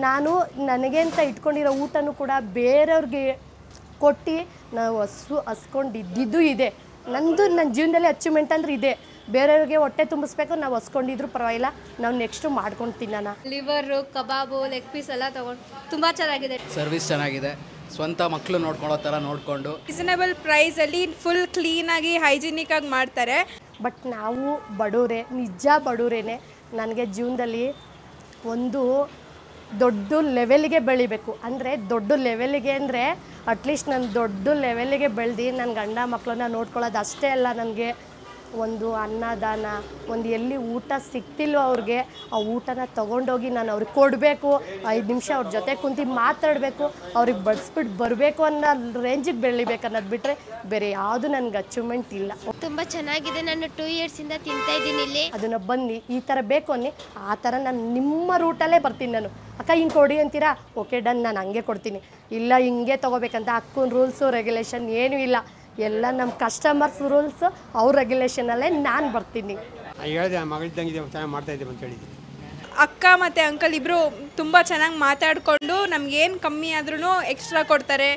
ನಾನು ನನಗೆ ಅಂತ ಇಟ್ಕೊಂಡಿರೋ ಊಟನೂ ಕೂಡ ಬೇರೆಯವ್ರಿಗೆ ಕೊಟ್ಟು ನಾವು ಹಸ್ಕೊಂಡಿದ್ದು ಇದೆ. ನನ್ನ ಜೀವನದಲ್ಲಿ ಅಚೀವ್ಮೆಂಟ್ ಅಂದರೆ ಇದೆ. ಬೇರೆಯವ್ರಿಗೆ ಹೊಟ್ಟೆ ತುಂಬಿಸ್ಬೇಕು, ನಾವು ಹಸ್ಕೊಂಡಿದ್ರು ಪರವಾಗಿಲ್ಲ, ನಾವು ನೆಕ್ಸ್ಟು ಮಾಡ್ಕೊಂಡು ತಿನ್ನೋಣ. ಲಿವರು, ಕಬಾಬು, ಲೆಗ್ ಪೀಸ್ ಎಲ್ಲ ತೊಗೊಂಡು ತುಂಬ ಚೆನ್ನಾಗಿದೆ. ಸರ್ವಿಸ್ ಚೆನ್ನಾಗಿದೆ. ಸ್ವಂತ ಮಕ್ಕಳು ನೋಡ್ಕೊಳ್ಳೋ ಥರ ನೋಡಿಕೊಂಡು ರೀಸನಬಲ್ ಪ್ರೈಸಲ್ಲಿ ಫುಲ್ ಕ್ಲೀನಾಗಿ ಹೈಜಿನಿಕ್ಕಾಗಿ ಮಾಡ್ತಾರೆ. ಬಟ್ ನಾವು ಬಡವರೇ, ನಿಜ ಬಡವರೇನೆ. ನನಗೆ ಜೀವನದಲ್ಲಿ ಒಂದು ದೊಡ್ಡ ಲೆವೆಲ್ಗೆ ಬೆಳಿಬೇಕು ಅಂದರೆ, ದೊಡ್ಡ ಲೆವೆಲ್ಗೆ ಅಂದರೆ ಅಟ್ಲೀಸ್ಟ್ ನಾನು ದೊಡ್ಡ ಲೆವೆಲ್ಗೆ ಬೆಳೆದು ನನ್ನ ಗಂಡ ಮಕ್ಕಳನ್ನ ನೋಡ್ಕೊಳ್ಳೋದು ಅಷ್ಟೇ ಅಲ್ಲ. ನನಗೆ ಒಂದು ಅನ್ನದಾನ, ಒಂದು ಎಲ್ಲಿ ಊಟ ಸಿಗ್ತಿಲ್ಲೋ ಅವ್ರಿಗೆ ಆ ಊಟನ ತೊಗೊಂಡೋಗಿ ನಾನು ಅವ್ರಿಗೆ ಕೊಡಬೇಕು, 5 ನಿಮಿಷ ಅವ್ರ ಜೊತೆ ಕುಂತು ಮಾತಾಡಬೇಕು, ಅವ್ರಿಗೆ ಬಡಿಸ್ಬಿಟ್ಟು ಬರಬೇಕು ಅನ್ನೋ ರೇಂಜಿಗೆ ಬೆಳಿಬೇಕು ಅನ್ನೋದು ಬಿಟ್ಟರೆ ಬೇರೆ ಯಾವುದು ನನಗೆ ಅಚೀವ್ಮೆಂಟ್ ಇಲ್ಲ. ತುಂಬ ಚೆನ್ನಾಗಿದೆ. ನಾನು 2 ಇಯರ್ಸಿಂದ ತಿಂತಾ ಇದ್ದೀನಿ ಇಲ್ಲಿ. ಅದನ್ನು ಬನ್ನಿ, ಈ ಥರ ಬೇಕು ಅನ್ನಿ, ಆ ಥರ ನಾನು ನಿಮ್ಮ ರೂಟಲ್ಲೇ ಬರ್ತೀನಿ. ನಾನು ಅಕ್ಕ ಹಿಂಗೆ ಕೊಡಿ ಅಂತೀರಾ, ಓಕೆ ಡನ್, ನಾನು ಹಂಗೆ ಕೊಡ್ತೀನಿ. ಇಲ್ಲ ಹಿಂಗೆ ತೊಗೋಬೇಕಂತ ಅಕ್ಕನ ರೂಲ್ಸು ರೆಗ್ಯುಲೇಷನ್ ಏನೂ ಇಲ್ಲ. ಎಲ್ಲ ನಮ್ಮ ಕಸ್ಟಮರ್ಸ್ ರೂಲ್ಸ್, ಅವ್ರ ರೆಗ್ಯುಲೇಷನಲ್ಲೇ ನಾನು ಬರ್ತೀನಿ. ಹೇಳಿದೆ ಮಗಳಿದ್ದಂಗೆ ಚೆನ್ನಾಗಿ ಮಾಡ್ತಾಯಿದ್ದೀವಿ ಅಂತ ಹೇಳಿದ್ದೀನಿ. ಅಕ್ಕ ಮತ್ತು ಅಂಕಲ್ ಇಬ್ಬರು ತುಂಬ ಚೆನ್ನಾಗಿ ಮಾತಾಡಿಕೊಂಡು ನಮಗೇನು ಕಮ್ಮಿ ಆದ್ರೂ ಎಕ್ಸ್ಟ್ರಾ ಕೊಡ್ತಾರೆ.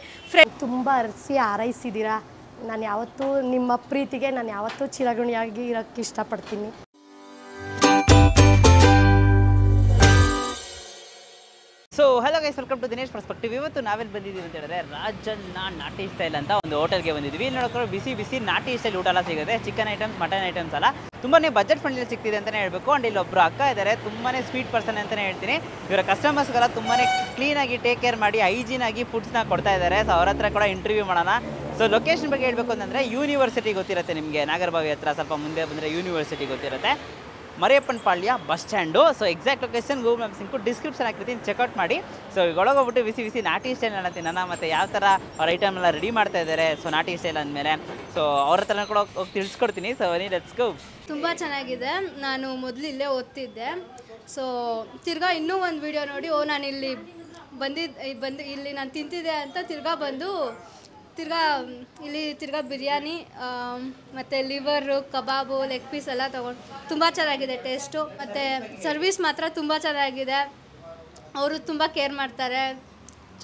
ತುಂಬ ಅರಸಿ ಹಾರೈಸಿದ್ದೀರಾ. ನಾನು ಯಾವತ್ತೂ ನಿಮ್ಮ ಪ್ರೀತಿಗೆ ನಾನು ಯಾವತ್ತೂ ಚಿರಋಣಿಯಾಗಿ ಇರೋಕ್ಕೆ ಇಷ್ಟಪಡ್ತೀನಿ. So hello guys, welcome to Dinesh perspective. ಇವತ್ತು ನಾವೆಲ್ಲಿ ಬಂದಿದ್ದೀವಿ ಅಂತ ಹೇಳಿದ್ರೆ ರಾಜಣ್ಣ ನಾಟಿ ಸ್ಟೈಲ್ ಅಂತ ಒಂದು ಹೋಟೆಲ್ಗೆ ಬಂದಿದ್ವಿ. ಇಲ್ಲಿ ನೋಡೋಕೆ ಬಿಸಿ ಬಿಸಿ ನಾಟಿ ಸ್ಟೈಲ್ ಊಟ ಎಲ್ಲ ಸಿಗುತ್ತೆ. ಚಿಕನ್ ಐಟಮ್ಸ್, ಮಟನ್ ಐಟಮ್ಸ್ ಎಲ್ಲ ತುಂಬಾ ಬಜೆಟ್ ಫ್ರೆಂಡ್ಲಿ ಸಿಗ್ತಿದೆ ಅಂತಲೇ ಹೇಳಬೇಕು. ಆ್ಯಂಡ್ ಇಲ್ಲಿ ಒಬ್ಬರು ಅಕ್ಕ ಇದ್ದಾರೆ, ತುಂಬಾ ಸ್ವೀಟ್ ಪರ್ಸನ್ ಅಂತಲೇ ಹೇಳ್ತೀನಿ. ಇವರ ಕಸ್ಟಮರ್ಸ್ಗೆಲ್ಲ ತುಂಬಾ ಕ್ಲೀನಾಗಿ ಟೇಕ್ ಕೇರ್ ಮಾಡಿ ಹೈಜೀನಾಗಿ ಫುಡ್ಸ್ನ ಕೊಡ್ತಾ ಇದ್ದಾರೆ. ಸೊ ಅವ್ರ ಹತ್ರ ಕೂಡ ಇಂಟರ್ವ್ಯೂ ಮಾಡೋಣ. ಸೊ ಲೊಕೇಶನ್ ಬಗ್ಗೆ ಹೇಳಬೇಕು ಅಂತಂದರೆ ಯೂನಿವರ್ಸಿಟಿ ಗೊತ್ತಿರುತ್ತೆ ನಿಮಗೆ, ನಾಗರಬಾವಿ ಹತ್ರ ಸ್ವಲ್ಪ ಮುಂದೆ ಬಂದರೆ ಯೂನಿವರ್ಸಿಟಿ ಗೊತ್ತಿರುತ್ತೆ. Mariyappana Palya bus stand. So exact location Google maps ಸಿಂಕು ಡಿಸ್ಕ್ರಿಪ್ಷನ್ ಹಾಕಿರ್ತೀನಿ, ಚೆಕ್ಔಟ್ ಮಾಡಿ. ಸೊ ಈಗ ಒಳಗೋಗ್ಬಿಟ್ಟು ಬಿಸಿ ಬಿಸಿ ನಾಟಿ ಸ್ಟೈಲ್ ಅನ್ನ ತಿನ್ನೋಣ, ಮತ್ತು ಯಾವ ಥರ ಅವ್ರ ಐಟಮ್ ಎಲ್ಲ ರೆಡಿ ಮಾಡ್ತಾ ಇದ್ದಾರೆ. ಸೊ ನಾಟಿ ಸ್ಟೈಲ್ ಅಂದಮೇಲೆ ಸೊ ಅವ್ರ ಹತ್ರ ಕೂಡ ಹೋಗಿ ತಿಳಿಸ್ಕೊಡ್ತೀನಿ. So let's go. ತುಂಬ ಚೆನ್ನಾಗಿದೆ. ನಾನು ಮೊದಲು ಇಲ್ಲೇ ಓದ್ತಿದ್ದೆ. ಸೊ ತಿರ್ಗಾ ಇನ್ನೂ ಒಂದು ವಿಡಿಯೋ ನೋಡಿ ನಾನು ಇಲ್ಲಿ ಬಂದು ಇಲ್ಲಿ ನಾನು ತಿಂತಿದ್ದೆ ಅಂತ ತಿರ್ಗಾ ಬಿರಿಯಾನಿ ಮತ್ತು ಲಿವರು, ಕಬಾಬು, ಲೆಗ್ ಪೀಸ್ ಎಲ್ಲ ತೊಗೊಂಡು ತುಂಬ ಚೆನ್ನಾಗಿದೆ ಟೇಸ್ಟು. ಮತ್ತು ಸರ್ವಿಸ್ ಮಾತ್ರ ತುಂಬ ಚೆನ್ನಾಗಿದೆ. ಅವರು ತುಂಬ ಕೇರ್ ಮಾಡ್ತಾರೆ.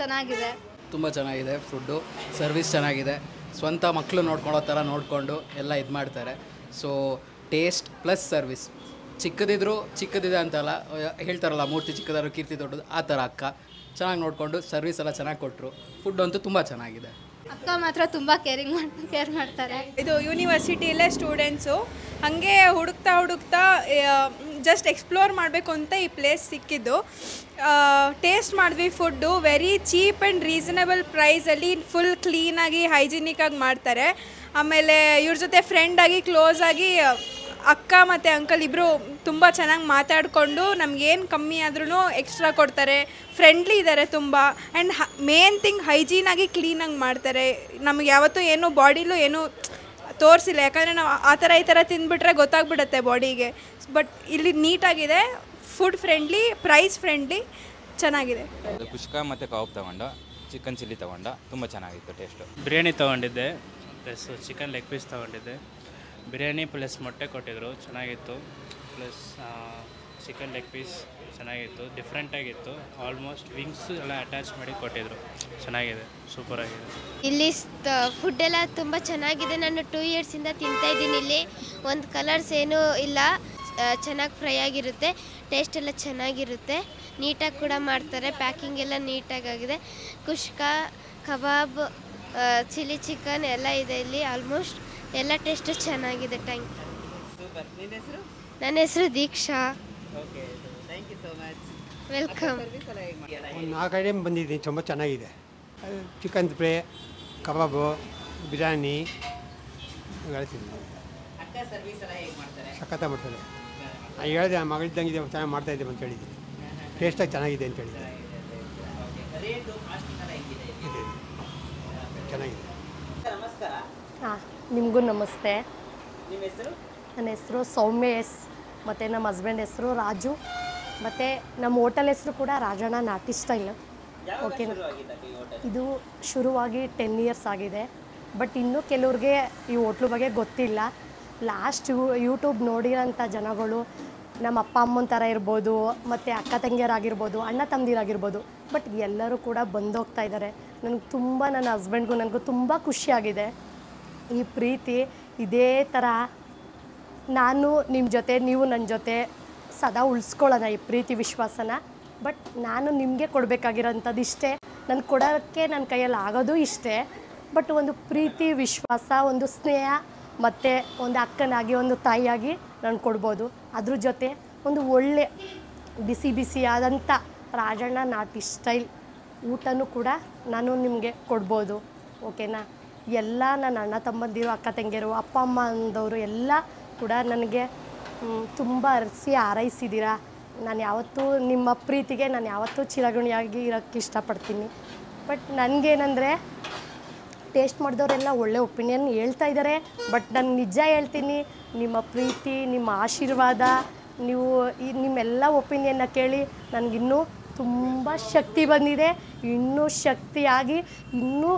ಚೆನ್ನಾಗಿದೆ, ತುಂಬ ಚೆನ್ನಾಗಿದೆ. ಫುಡ್ಡು ಸರ್ವಿಸ್ ಚೆನ್ನಾಗಿದೆ. ಸ್ವಂತ ಮಕ್ಕಳು ನೋಡ್ಕೊಳ್ಳೋ ಥರ ನೋಡಿಕೊಂಡು ಎಲ್ಲ ಇದು ಮಾಡ್ತಾರೆ. So taste plus service. ಚಿಕ್ಕದಿದೆ ಅಂತಲ್ಲ, ಹೇಳ್ತಾರಲ್ಲ ಮೂರ್ತಿ ಚಿಕ್ಕದಾದ್ರು ಕೀರ್ತಿ ದೊಡ್ಡದು, ಆ ಥರ ಅಕ್ಕ ಚೆನ್ನಾಗಿ ನೋಡಿಕೊಂಡು ಸರ್ವಿಸ್ ಎಲ್ಲ ಚೆನ್ನಾಗಿ ಕೊಟ್ಟರು. ಫುಡ್ ಅಂತೂ ತುಂಬ ಚೆನ್ನಾಗಿದೆ. ಅಕ್ಕ ಮಾತ್ರ ತುಂಬ ಕೇರ್ ಮಾಡ್ತಾರೆ. ಇದು ಯೂನಿವರ್ಸಿಟಿಯಲ್ಲೇ ಸ್ಟೂಡೆಂಟ್ಸು ಹಾಗೆ ಹುಡುಕ್ತಾ ಜಸ್ಟ್ ಎಕ್ಸ್ಪ್ಲೋರ್ ಮಾಡಬೇಕು ಅಂತ ಈ ಪ್ಲೇಸ್ ಸಿಕ್ಕಿದ್ದು. ಟೇಸ್ಟ್ ಮಾಡಿದ್ವಿ. Food very cheap and reasonable ಪ್ರೈಸಲ್ಲಿ ಫುಲ್ ಕ್ಲೀನಾಗಿ ಹೈಜಿನಿಕ್ಕಾಗಿ ಮಾಡ್ತಾರೆ. ಆಮೇಲೆ ಇವ್ರ ಜೊತೆ ಫ್ರೆಂಡಾಗಿ ಕ್ಲೋಸಾಗಿ ಅಕ್ಕ ಮತ್ತು ಅಂಕಲ್ ಇಬ್ಬರು ತುಂಬ ಚೆನ್ನಾಗಿ ಮಾತಾಡಿಕೊಂಡು ನಮಗೇನು ಕಮ್ಮಿ ಆದ್ರೂ ಎಕ್ಸ್ಟ್ರಾ ಕೊಡ್ತಾರೆ. ಫ್ರೆಂಡ್ಲಿ ಇದ್ದಾರೆ ತುಂಬ. ಆ್ಯಂಡ್ ಮೇನ್ ಥಿಂಗ್ ಹೈಜೀನಾಗಿ ಕ್ಲೀನಾಗಿ ಮಾಡ್ತಾರೆ. ನಮಗೆ ಯಾವತ್ತೂ ಏನು ಬಾಡಿಲೂ ಏನೂ ತೋರಿಸಿಲ್ಲ, ಯಾಕಂದರೆ ನಾವು ಈ ಥರ ತಿಂದುಬಿಟ್ರೆ ಗೊತ್ತಾಗ್ಬಿಡುತ್ತೆ ಬಾಡಿಗೆ. ಬಟ್ ಇಲ್ಲಿ ನೀಟಾಗಿದೆ, ಫುಡ್ ಫ್ರೆಂಡ್ಲಿ, ಪ್ರೈಸ್ ಫ್ರೆಂಡ್ಲಿ, ಚೆನ್ನಾಗಿದೆ. ಕುಷ್ಕಾ ಮತ್ತು ಕಬಾಬ್ ತೊಗೊಂಡು ಚಿಕನ್ ಚಿಲ್ಲಿ ತೊಗೊಂಡು ತುಂಬ ಚೆನ್ನಾಗಿತ್ತು ಟೇಸ್ಟು. ಬಿರಿಯಾನಿ ತೊಗೊಂಡಿದ್ದೆ, ಪ್ಲಸ್ ಚಿಕನ್ ಲೆಗ್ ಪೀಸ್ ತೊಗೊಂಡಿದ್ದೆ. ಬಿರಿಯಾನಿ ಪ್ಲಸ್ ಮೊಟ್ಟೆ ಕೊಟ್ಟಿದ್ದರು, ಚೆನ್ನಾಗಿತ್ತು. ಪ್ಲಸ್ ಚಿಕನ್ ಲೆಗ್ ಪೀಸ್ ಚೆನ್ನಾಗಿತ್ತು, ಡಿಫ್ರೆಂಟಾಗಿತ್ತು. ಆಲ್ಮೋಸ್ಟ್ ವಿಂಗ್ಸ್ ಎಲ್ಲ ಅಟ್ಯಾಚ್ ಮಾಡಿ ಕೊಟ್ಟಿದ್ದರು, ಚೆನ್ನಾಗಿದೆ, ಸೂಪರಾಗಿದೆ. ಇಲ್ಲಿ ಫುಡ್ಡೆಲ್ಲ ತುಂಬ ಚೆನ್ನಾಗಿದೆ. ನಾನು 2 ಇಯರ್ಸಿಂದ ತಿಂತಾ ಇದ್ದೀನಿ ಇಲ್ಲಿ. ಒಂದು ಕಲರ್ಸ್ ಏನೂ ಇಲ್ಲ, ಚೆನ್ನಾಗಿ ಫ್ರೈ ಆಗಿರುತ್ತೆ, ಟೇಸ್ಟ್ ಎಲ್ಲ ಚೆನ್ನಾಗಿರುತ್ತೆ, ನೀಟಾಗಿ ಕೂಡ ಮಾಡ್ತಾರೆ. ಪ್ಯಾಕಿಂಗ್ ಎಲ್ಲ ನೀಟಾಗಿದೆ. ಕುಷ್ಕಾ, ಕಬಾಬ್, ಚಿಲ್ಲಿ ಚಿಕನ್ ಎಲ್ಲ ಇದೆ ಇಲ್ಲಿ. ಆಲ್ಮೋಸ್ಟ್ ಎಲ್ಲ ಟೇಸ್ಟು ಚೆನ್ನಾಗಿದೆ. Thank you. ನನ್ನ ಹೆಸರು ದೀಕ್ಷಾ. ವೆಲ್ಕಮ್. ಒಂದು 4 ಐಟಮ್ ಬಂದಿದ್ದೀನಿ, ತುಂಬ ಚೆನ್ನಾಗಿದೆ. ಚಿಕನ್ ಫ್ರೈ, ಕಬಾಬು, ಬಿರಿಯಾನಿ ಸಖತ್ತ ಮಾಡ್ತಾರೆ. ಹೇಳಿದೆ ಮಗಳಿದ್ದಂಗೆ ಚೆನ್ನಾಗಿ ಮಾಡ್ತಾಯಿದ್ದೀವಿ ಅಂತ ಹೇಳಿದ್ದೀನಿ. ಟೇಸ್ಟಾಗಿ ಚೆನ್ನಾಗಿದೆ ಅಂತ ಹೇಳಿದ್ದೀನಿ. ಇದೆ ಚೆನ್ನಾಗಿದೆ. ಹಾಂ, ನಿಮಗೂ ನಮಸ್ತೆ. ನನ್ನ ಹೆಸರು ಸೌಮ್ಯ ಎಸ್, ಮತ್ತು ನಮ್ಮ ಹಸ್ಬೆಂಡ್ ಹೆಸರು ರಾಜು, ಮತ್ತು ನಮ್ಮ ಹೋಟೆಲ್ ಹೆಸರು ಕೂಡ ರಾಜಣ್ಣ ನಾಟಿ ಸ್ಟೈಲ್. ಓಕೆನಾ? ಇದು ಶುರುವಾಗಿ 10 ಇಯರ್ಸ್ ಆಗಿದೆ. ಬಟ್ ಇನ್ನೂ ಕೆಲವ್ರಿಗೆ ಈ ಹೋಟ್ಲು ಬಗ್ಗೆ ಗೊತ್ತಿಲ್ಲ. ಲಾಸ್ಟ್ ಯೂಟ್ಯೂಬ್ ನೋಡಿರೋಂಥ ಜನಗಳು ನಮ್ಮ ಅಪ್ಪ ಅಮ್ಮನ ಥರ ಇರ್ಬೋದು, ಮತ್ತು ಅಕ್ಕ ತಂಗಿಯರಾಗಿರ್ಬೋದು, ಅಣ್ಣ ತಮ್ಮದಿರಾಗಿರ್ಬೋದು. ಬಟ್ ಎಲ್ಲರೂ ಕೂಡ ಬಂದೋಗ್ತಾ ಇದ್ದಾರೆ. ನನಗೆ ತುಂಬ, ನನ್ನ ಹಸ್ಬೆಂಡ್ಗೂ ನನಗೂ ತುಂಬ ಖುಷಿಯಾಗಿದೆ. ಈ ಪ್ರೀತಿ ಇದೇ ಥರ ನಾನು ನಿಮ್ಮ ಜೊತೆ, ನೀವು ನನ್ನ ಜೊತೆ ಸದಾ ಉಳಿಸ್ಕೊಳ್ಳೋಣ ಈ ಪ್ರೀತಿ ವಿಶ್ವಾಸನ. ಬಟ್ ನಾನು ನಿಮಗೆ ಕೊಡಬೇಕಾಗಿರೋಂಥದ್ದು ಇಷ್ಟೇ, ನನಗೆ ಕೊಡೋಕ್ಕೆ ನನ್ನ ಕೈಯಲ್ಲಿ ಆಗೋದು ಇಷ್ಟೇ. ಬಟ್ ಒಂದು ಪ್ರೀತಿ ವಿಶ್ವಾಸ, ಒಂದು ಸ್ನೇಹ, ಮತ್ತು ಒಂದು ಅಕ್ಕನಾಗಿ, ಒಂದು ತಾಯಿಯಾಗಿ ನಾನು ಕೊಡ್ಬೋದು. ಅದ್ರ ಜೊತೆ ಒಂದು ಒಳ್ಳೆ ಬಿಸಿ ಬಿಸಿಯಾದಂಥ ರಾಜಣ್ಣ ನಾಟಿ ಸ್ಟೈಲ್ ಊಟನೂ ಕೂಡ ನಾನು ನಿಮಗೆ ಕೊಡ್ಬೋದು. ಓಕೆನಾ? ಎಲ್ಲ ನನ್ನ ಅಣ್ಣ ತಮ್ಮಂದಿರು, ಅಕ್ಕ ತಂಗಿಯರು, ಅಪ್ಪ ಅಮ್ಮ ಅಂದವರು ಎಲ್ಲ ಕೂಡ ನನಗೆ ತುಂಬ ಅರಸಿ ಹಾರೈಸಿದ್ದೀರಾ. ನಾನು ಯಾವತ್ತೂ ನಿಮ್ಮ ಪ್ರೀತಿಗೆ ನಾನು ಯಾವತ್ತೂ ಚಿರಋಣಿಯಾಗಿ ಇರೋಕ್ಕೆ ಇಷ್ಟಪಡ್ತೀನಿ. ಬಟ್ ನನಗೇನೆಂದರೆ, ಟೇಸ್ಟ್ ಮಾಡಿದವರೆಲ್ಲ ಒಳ್ಳೆ ಒಪಿನಿಯನ್ ಹೇಳ್ತಾ ಇದ್ದಾರೆ. ಬಟ್ ನಾನು ನಿಜ ಹೇಳ್ತೀನಿ, ನಿಮ್ಮ ಪ್ರೀತಿ, ನಿಮ್ಮ ಆಶೀರ್ವಾದ, ನಿಮ್ಮೆಲ್ಲ ಒಪಿನಿಯನ್ನ ಕೇಳಿ ನನಗಿನ್ನೂ ತುಂಬ ಶಕ್ತಿ ಬಂದಿದೆ. ಇನ್ನೂ ಶಕ್ತಿಯಾಗಿ ಇನ್ನೂ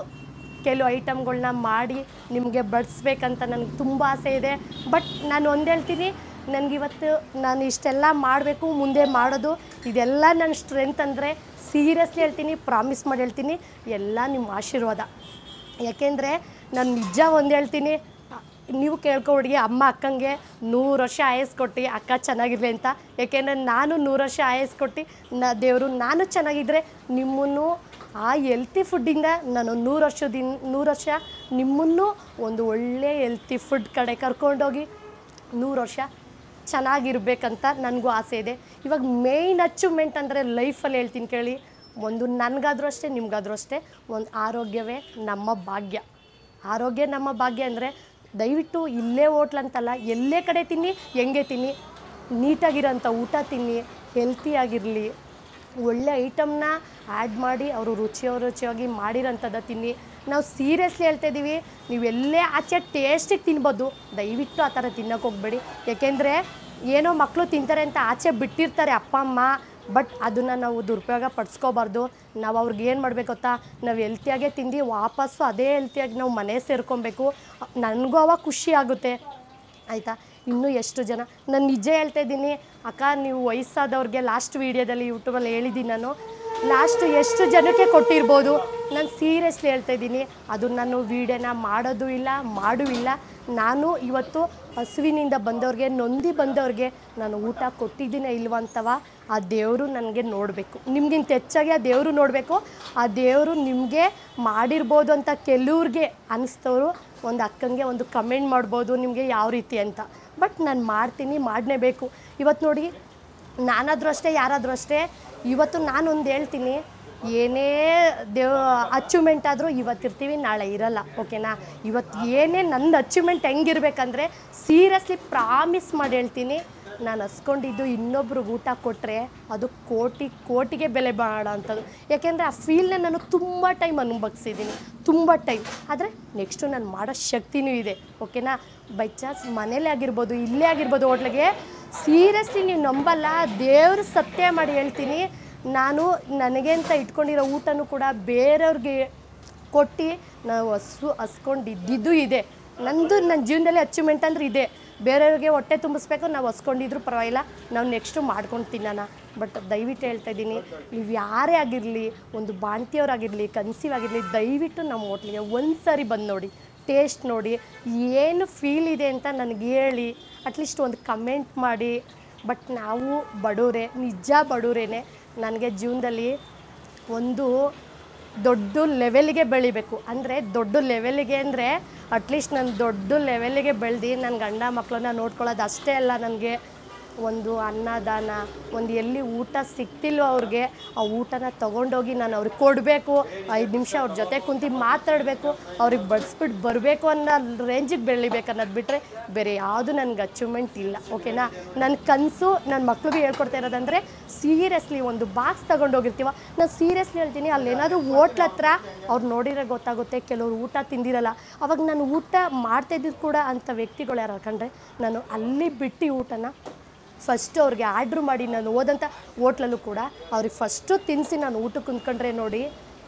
ಕೆಲವು ಐಟಮ್ಗಳನ್ನ ಮಾಡಿ ನಿಮಗೆ ಬಡಿಸ್ಬೇಕಂತ ನನಗೆ ತುಂಬ ಆಸೆ ಇದೆ. ಬಟ್ ನಾನು ಒಂದು ಹೇಳ್ತೀನಿ, ನನಗಿವತ್ತು ನಾನು ಇಷ್ಟೆಲ್ಲ ಮಾಡಬೇಕು, ಮುಂದೆ ಮಾಡೋದು ಇದೆಲ್ಲ ನನ್ನ ಸ್ಟ್ರೆಂತ್ ಅಂದರೆ ಸೀರಿಯಸ್ಲಿ ಹೇಳ್ತೀನಿ, ಪ್ರಾಮಿಸ್ ಮಾಡಿ ಹೇಳ್ತೀನಿ, ಎಲ್ಲ ನಿಮ್ಮ ಆಶೀರ್ವಾದ. ಯಾಕೆಂದರೆ ನಾನು ನಿಜ ಒಂದು ಹೇಳ್ತೀನಿ, ನೀವು ಕೇಳ್ಕೊಬಿಡಿ, ಅಮ್ಮ ಅಕ್ಕಂಗೆ 100 ವರ್ಷ ಆಯಸ್ಸು ಕೊಟ್ಟು ಅಕ್ಕ ಚೆನ್ನಾಗಿರಲಿ ಅಂತ. ಯಾಕೆಂದರೆ ನಾನು 100 ವರ್ಷ ಆಯಸ್ಸು ಕೊಟ್ಟು ದೇವರು ನಾನು ಚೆನ್ನಾಗಿದ್ದರೆ ನಿಮ್ಮನ್ನು ಆ ಹೆಲ್ತಿ ಫುಡ್ಡಿಂದ ನಾನು 100 ವರ್ಷ ನಿಮ್ಮನ್ನು ಒಂದು ಒಳ್ಳೆ ಹೆಲ್ತಿ ಫುಡ್ ಕಡೆ ಕರ್ಕೊಂಡೋಗಿ 100 ವರ್ಷ ಚೆನ್ನಾಗಿರ್ಬೇಕಂತ ನನಗೂ ಆಸೆ ಇದೆ. ಇವಾಗ ಮೇಯ್ನ್ ಅಚೀವ್ಮೆಂಟ್ ಅಂದರೆ ಲೈಫಲ್ಲಿ ಹೇಳ್ತೀನಿ ಕೇಳಿ, ಒಂದು ನನಗಾದರೂ ಅಷ್ಟೇ, ನಿಮಗಾದರೂ ಅಷ್ಟೇ, ಒಂದು ಆರೋಗ್ಯವೇ ನಮ್ಮ ಭಾಗ್ಯ. ಆರೋಗ್ಯ ನಮ್ಮ ಭಾಗ್ಯ ಅಂದರೆ ದಯವಿಟ್ಟು ಇಲ್ಲೇ ಹೋಟ್ಲಂತಲ್ಲ, ಎಲ್ಲೇ ಕಡೆ ತಿನ್ನಿ, ಹೆಂಗೆ ತಿನ್ನಿ, ನೀಟಾಗಿರೋಂಥ ಊಟ ತಿನ್ನಿ, ಹೆಲ್ತಿಯಾಗಿರಲಿ, ಒಳ್ಳೆ ಐಟಮ್ನ ಆ್ಯಡ್ ಮಾಡಿ ಅವರು ರುಚಿಯಾಗಿ ಮಾಡಿರೋಂಥದ್ದು ತಿನ್ನಿ. ನಾವು ಸೀರಿಯಸ್ಲಿ ಹೇಳ್ತಾಯಿದ್ದೀವಿ, ನೀವು ಎಲ್ಲೇ ಆಚೆ ಟೇಸ್ಟಿಗೆ ತಿನ್ಬೋದು, ದಯವಿಟ್ಟು ಆ ಥರ ತಿನ್ನೋಕೆ ಹೋಗಬೇಡಿ. ಏಕೆಂದರೆ ಏನೋ ಮಕ್ಕಳು ತಿಂತಾರೆ ಅಂತ ಆಚೆ ಬಿಟ್ಟಿರ್ತಾರೆ ಅಪ್ಪ ಅಮ್ಮ. ಬಟ್ ಅದನ್ನು ನಾವು ದುರುಪಯೋಗ ಪಡಿಸ್ಕೋಬಾರ್ದು. ನಾವು ಅವ್ರಿಗೆ ಏನು ಮಾಡಬೇಕು ಗೊತ್ತಾ, ನಾವು ಹೆಲ್ತಿಯಾಗೇ ತಿಂದು ವಾಪಸ್ಸು ಅದೇ ಹೆಲ್ತಿಯಾಗಿ ನಾವು ಮನೆ ಸೇರ್ಕೊಬೇಕು. ನನಗೂ ಅವಾಗ ಖುಷಿ ಆಗುತ್ತೆ, ಆಯಿತಾ? ಇನ್ನೂ ಎಷ್ಟು ಜನ, ನಾನು ನಿಜ ಹೇಳ್ತಾ ಇದ್ದೀನಿ ಅಕ್ಕ, ನೀವು ವಯಸ್ಸಾದವ್ರಿಗೆ ಲಾಸ್ಟ್ ವೀಡಿಯೋದಲ್ಲಿ ಯೂಟ್ಯೂಬಲ್ಲಿ ಹೇಳಿದ್ದೀನಿ ನಾನು, ಲಾಸ್ಟ್ ಎಷ್ಟು ಜನಕ್ಕೆ ಕೊಟ್ಟಿರ್ಬೋದು. ನಾನು ಸೀರಿಯಸ್ಲಿ ಹೇಳ್ತಾ ಇದ್ದೀನಿ, ಅದು ನಾನು ವೀಡಿಯೋನ ಮಾಡೋದು ಇಲ್ಲ. ನಾನು ಇವತ್ತು ಹಸುವಿನಿಂದ ಬಂದವ್ರಿಗೆ, ನೊಂದಿ ಬಂದವ್ರಿಗೆ ನಾನು ಊಟ ಕೊಟ್ಟಿದ್ದೀನ ಇಲ್ವಂತವ ಆ ದೇವರು ನನಗೆ ನೋಡಬೇಕು. ನಿಮಗಿಂತ ಹೆಚ್ಚಾಗಿ ಆ ದೇವರು ನೋಡಬೇಕು. ಆ ದೇವರು ನಿಮಗೆ ಮಾಡಿರ್ಬೋದು ಅಂತ ಕೆಲವ್ರಿಗೆ ಅನ್ನಿಸ್ತವರು ಒಂದು ಅಕ್ಕಂಗೆ ಒಂದು ಕಮೆಂಟ್ ಮಾಡ್ಬೋದು ನಿಮಗೆ ಯಾವ ರೀತಿ ಅಂತ. ಬಟ್ ನಾನು ಮಾಡ್ತೀನಿ, ಮಾಡಲೇಬೇಕು. ಇವತ್ತು ನೋಡಿ, ನಾನಾದರೂ ಅಷ್ಟೇ, ಯಾರಾದರೂ ಅಷ್ಟೇ, ಇವತ್ತು ನಾನೊಂದು ಹೇಳ್ತೀನಿ, ಏನೇ ಅಚೀವ್ಮೆಂಟ್ ಆದರೂ ಇವತ್ತಿರ್ತೀವಿ, ನಾಳೆ ಇರಲ್ಲ. ಓಕೆನಾ? ಇವತ್ತು ಏನೇ ನನ್ನ ಅಚೀವ್ಮೆಂಟ್ ಹೆಂಗಿರ್ಬೇಕಂದ್ರೆ ಸೀರಿಯಸ್ಲಿ ಪ್ರಾಮಿಸ್ ಮಾಡಿ ಹೇಳ್ತೀನಿ, ನಾನು ಹಸ್ಕೊಂಡಿದ್ದು ಇನ್ನೊಬ್ರಿಗೆ ಊಟ ಕೊಟ್ಟರೆ ಅದು ಕೋಟಿಗೆ ಬೆಲೆ ಬಾಳೋ ಅಂಥದ್ದು. ಯಾಕೆಂದರೆ ಆ ಫೀಲ್ನ ನಾನು ತುಂಬ ಟೈಮ್ ಅನುಭವಿಸಿದ್ದೀನಿ, ತುಂಬ ಟೈಮ್. ಆದರೆ ನೆಕ್ಸ್ಟು ನಾನು ಮಾಡೋ ಶಕ್ತಿನೂ ಇದೆ. ಓಕೆನಾ? ಬೈ ಚಾನ್ಸ್ ಮನೇಲೇ ಆಗಿರ್ಬೋದು, ಇಲ್ಲೇ ಆಗಿರ್ಬೋದು, ಹೋಟ್ಲಿಗೆ ಸೀರಿಯಸ್ಲಿ ನೀವು ನಂಬಲ್ಲ, ದೇವರು ಸತ್ಯ ಮಾಡಿ ಹೇಳ್ತೀನಿ, ನಾನು ನನಗೆ ಅಂತ ಇಟ್ಕೊಂಡಿರೋ ಊಟನೂ ಕೂಡ ಬೇರೆಯವ್ರಿಗೆ ಕೊಟ್ಟು ನಾವು ಹಸ್ಕೊಂಡಿದ್ದು ಇದೆ. ನನ್ನ ಜೀವನದಲ್ಲಿ ಅಚೀವ್ಮೆಂಟ್ ಅಂದರೆ ಇದೆ. ಬೇರೆಯವ್ರಿಗೆ ಹೊಟ್ಟೆ ತುಂಬಿಸ್ಬೇಕು, ನಾವು ಹಸ್ಕೊಂಡಿದ್ರು ಪರವಾಗಿಲ್ಲ, ನಾವು ನೆಕ್ಸ್ಟು ಮಾಡ್ಕೊಂಡು ತಿನ್ನೋಣ. ಬಟ್ ದಯವಿಟ್ಟು ಹೇಳ್ತಾ ಇದ್ದೀನಿ, ನೀವು ಯಾರೇ ಆಗಿರಲಿ, ಒಂದು ಬಾಣ್ತಿಯವರಾಗಿರಲಿ, ಕನ್ಸೀವ್ ಆಗಿರಲಿ, ದಯವಿಟ್ಟು ನಮ್ಮ ಹೋಟ್ಲಿಗೆ ಒಂದು ಸಾರಿ ಬಂದು ನೋಡಿ, ಟೇಸ್ಟ್ ನೋಡಿ, ಏನು ಫೀಲ್ ಇದೆ ಅಂತ ನನಗೆ ಹೇಳಿ, ಅಟ್ಲೀಸ್ಟ್ ಒಂದು ಕಮೆಂಟ್ ಮಾಡಿ. ಬಟ್ ನಾವು ಬಡವರೇ, ನಿಜ ಬಡವರೇನೆ. ನನಗೆ ಜೀವನದಲ್ಲಿ ಒಂದು ದೊಡ್ಡ ಲೆವೆಲ್ಗೆ ಬೆಳಿಬೇಕು ಅಂದರೆ, ದೊಡ್ಡ ಲೆವೆಲ್ಗೆ ಅಂದರೆ ಅಟ್ಲೀಸ್ಟ್ ನಾನು ದೊಡ್ಡ ಲೆವೆಲ್ಗೆ ಬೆಳೆದು ನನ್ನ ಗಂಡ ಮಕ್ಕಳನ್ನ ನೋಡ್ಕೊಳ್ಳೋದು ಅಷ್ಟೇ ಅಲ್ಲ, ನನಗೆ ಒಂದು ಅನ್ನದಾನ, ಒಂದು ಎಲ್ಲಿ ಊಟ ಸಿಗ್ತಿಲ್ವೋ ಅವ್ರಿಗೆ ಆ ಊಟನ ತೊಗೊಂಡೋಗಿ ನಾನು ಅವ್ರಿಗೆ ಕೊಡಬೇಕು, 5 ನಿಮಿಷ ಅವ್ರ ಜೊತೆ ಕುಂತು ಮಾತಾಡಬೇಕು, ಅವ್ರಿಗೆ ಬಡಿಸ್ಬಿಟ್ಟು ಬರಬೇಕು ಅನ್ನೋ ರೇಂಜಿಗೆ ಬೆಳಿಬೇಕು ಅನ್ನೋದು ಬಿಟ್ಟರೆ ಬೇರೆ ಯಾವುದು ನನಗೆ ಅಚೀವ್ಮೆಂಟ್ ಇಲ್ಲ. ಓಕೆನಾ? ನನ್ನ ಕನಸು ನನ್ನ ಮಕ್ಳಿಗೆ ಹೇಳ್ಕೊಡ್ತಾ ಇರೋದಂದರೆ, ಸೀರಿಯಸ್ಲಿ ಒಂದು ಬಾಕ್ಸ್ ತೊಗೊಂಡೋಗಿರ್ತೀವ, ನಾನು ಸೀರಿಯಸ್ಲಿ ಹೇಳ್ತೀನಿ, ಅಲ್ಲೇನಾದರೂ ಹೋಟ್ಲ್ ಹತ್ರ ಅವ್ರು ನೋಡಿದ್ರೆ ಗೊತ್ತಾಗುತ್ತೆ, ಕೆಲವರು ಊಟ ತಿಂದಿರಲ್ಲ. ಅವಾಗ ನಾನು ಊಟ ಮಾಡ್ತಾಯಿದ್ದು ಕೂಡ ಅಂಥ ವ್ಯಕ್ತಿಗಳು ಯಾರು ಹಾಕೊಂಡ್ರೆ, ನಾನು ಅಲ್ಲಿ ಬಿಟ್ಟು ಊಟನ ಫಸ್ಟು ಅವ್ರಿಗೆ ಆರ್ಡ್ರ್ ಮಾಡಿ, ನಾನು ಹೋದಂಥ ಹೋಟ್ಲಲ್ಲೂ ಕೂಡ ಅವ್ರಿಗೆ ಫಸ್ಟು ತಿನ್ನಿಸಿ ನಾನು ಊಟಕ್ಕೆ ಕುಂತ್ಕೊಂಡ್ರೆ ನೋಡಿ,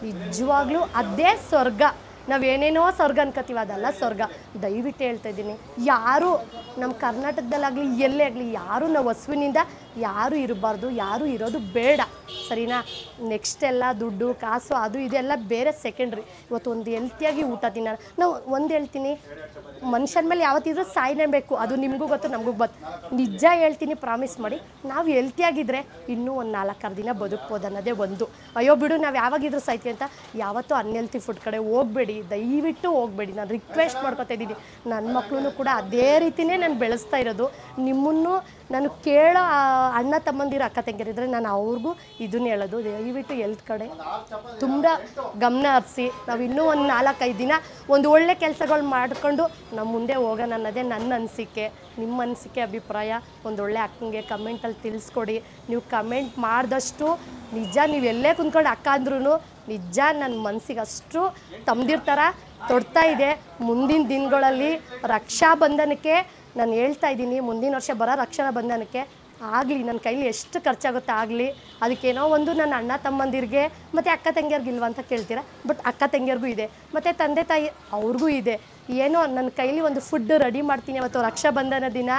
ನಿಜವಾಗ್ಲೂ ಅದೇ ಸ್ವರ್ಗ. ನಾವೇನೇನೋ ಸ್ವರ್ಗ ಅನ್ಕೋತೀವಿ, ಅದಲ್ಲ ಸ್ವರ್ಗ. ದಯವಿಟ್ಟು ಹೇಳ್ತಾ ಇದ್ದೀನಿ, ಯಾರು ನಮ್ಮ ಕರ್ನಾಟಕದಲ್ಲಾಗಲಿ ಎಲ್ಲೇ ಆಗಲಿ ಯಾರು ನಾವು ಹಸುವಿನಿಂದ ಯಾರೂ ಇರಬಾರ್ದು, ಯಾರೂ ಇರೋದು ಬೇಡ, ಸರಿನಾ? ನೆಕ್ಸ್ಟ್ ಎಲ್ಲ ದುಡ್ಡು ಕಾಸು ಅದು ಇದೆಲ್ಲ ಬೇರೆ ಸೆಕೆಂಡ್ರಿ. ಇವತ್ತು ಒಂದು ಹೆಲ್ತಿಯಾಗಿ ಊಟ ತಿನ್ನೋಣ. ನಾವು ಒಂದು ಹೇಳ್ತೀನಿ, ಮನುಷ್ಯನ ಮೇಲೆ ಯಾವತ್ತಿದ್ರೂ ಸಾಯಲೇಬೇಕು, ಅದು ನಿಮಗೂ ಗೊತ್ತು ನಮಗೂ ಗೊತ್ತು. ನಿಜ ಹೇಳ್ತೀನಿ, ಪ್ರಾಮಿಸ್ ಮಾಡಿ, ನಾವು ಹೆಲ್ತಿಯಾಗಿದ್ದರೆ ಇನ್ನೂ ಒಂದು 4-6 ದಿನ ಬದುಕ್ಬೋದು ಅನ್ನೋದೇ ಒಂದು. ಅಯ್ಯೋ ಬಿಡು ನಾವು ಯಾವಾಗಿದ್ರೂ ಸಾಯ್ತೀವಿ ಅಂತ ಯಾವತ್ತೂ ಅನ್ಹೆಲ್ತಿ ಫುಡ್ ಕಡೆ ಹೋಗಬೇಡಿ, ದಯವಿಟ್ಟು ಹೋಗಬೇಡಿ. ನಾನು ರಿಕ್ವೆಸ್ಟ್ ಮಾಡ್ಕೊತಾ ಇದ್ದೀನಿ. ನನ್ನ ಮಕ್ಕಳು ಕೂಡ ಅದೇ ರೀತಿಯೇ ನಾನು ಬೆಳೆಸ್ತಾ ಇರೋದು. ನಿಮ್ಮನ್ನು ನಾನು ಕೇಳೋ ಅಣ್ಣ ತಮ್ಮಂದಿರು ಅಕ್ಕ ತಂಗಿರಿದ್ರೆ ನಾನು ಅವ್ರಿಗೂ ಇದನ್ನ ಹೇಳೋದು, ದಯವಿಟ್ಟು ಹೆಲ್ತ್ ಕಡೆ ತುಂಬ ಗಮನ ಹರಿಸಿ. ನಾವು ಇನ್ನೂ ಒಂದು 4-5 ದಿನ ಒಂದು ಒಳ್ಳೆ ಕೆಲಸಗಳು ಮಾಡಿಕೊಂಡು ನಾವು ಮುಂದೆ ಹೋಗೋಣ ಅನ್ನೋದೇ ನನ್ನ ಅನಿಸಿಕೆ. ನಿಮ್ಮ ಅನಿಸಿಕೆ ಅಭಿಪ್ರಾಯ ಒಂದೊಳ್ಳೆ ಅಕ್ಕಂಗೆ ಕಮೆಂಟಲ್ಲಿ ತಿಳಿಸ್ಕೊಡಿ. ನೀವು ಕಮೆಂಟ್ ಮಾಡಿದಷ್ಟು ನಿಜ, ನೀವು ಎಲ್ಲೇ ಕುಂತ್ಕೊಂಡು ಅಕ್ಕ ಅಂದ್ರೂ ನಿಜ ನನ್ನ ಮನಸ್ಸಿಗೆ ಅಷ್ಟು ತಮ್ದಿರ್ತಾರ ತೊಡ್ತಾ ಇದೆ. ಮುಂದಿನ ದಿನಗಳಲ್ಲಿ ರಕ್ಷಾಬಂಧನಕ್ಕೆ ನಾನು ಹೇಳ್ತಾ ಇದ್ದೀನಿ, ಮುಂದಿನ ವರ್ಷ ಬರೋ ರಕ್ಷಾ ಬಂಧನಕ್ಕೆ ಆಗಲಿ ನನ್ನ ಕೈಲಿ ಎಷ್ಟು ಖರ್ಚಾಗುತ್ತೋ ಆಗಲಿ, ಅದಕ್ಕೇನೋ ಒಂದು ನನ್ನ ಅಣ್ಣ ತಮ್ಮಂದಿರಿಗೆ ಮತ್ತು ಅಕ್ಕ ತಂಗಿಯರ್ಗಿಲ್ವ ಅಂತ ಕೇಳ್ತೀರಾ, ಬಟ್ ಅಕ್ಕ ತಂಗಿಯರ್ಗೂ ಇದೆ, ಮತ್ತು ತಂದೆ ತಾಯಿ ಅವ್ರಿಗೂ ಇದೆ. ಏನೋ ನನ್ನ ಕೈಲಿ ಒಂದು ಫುಡ್ ರೆಡಿ ಮಾಡ್ತೀನಿ. ಅವತ್ತು ರಕ್ಷಾಬಂಧನ ದಿನ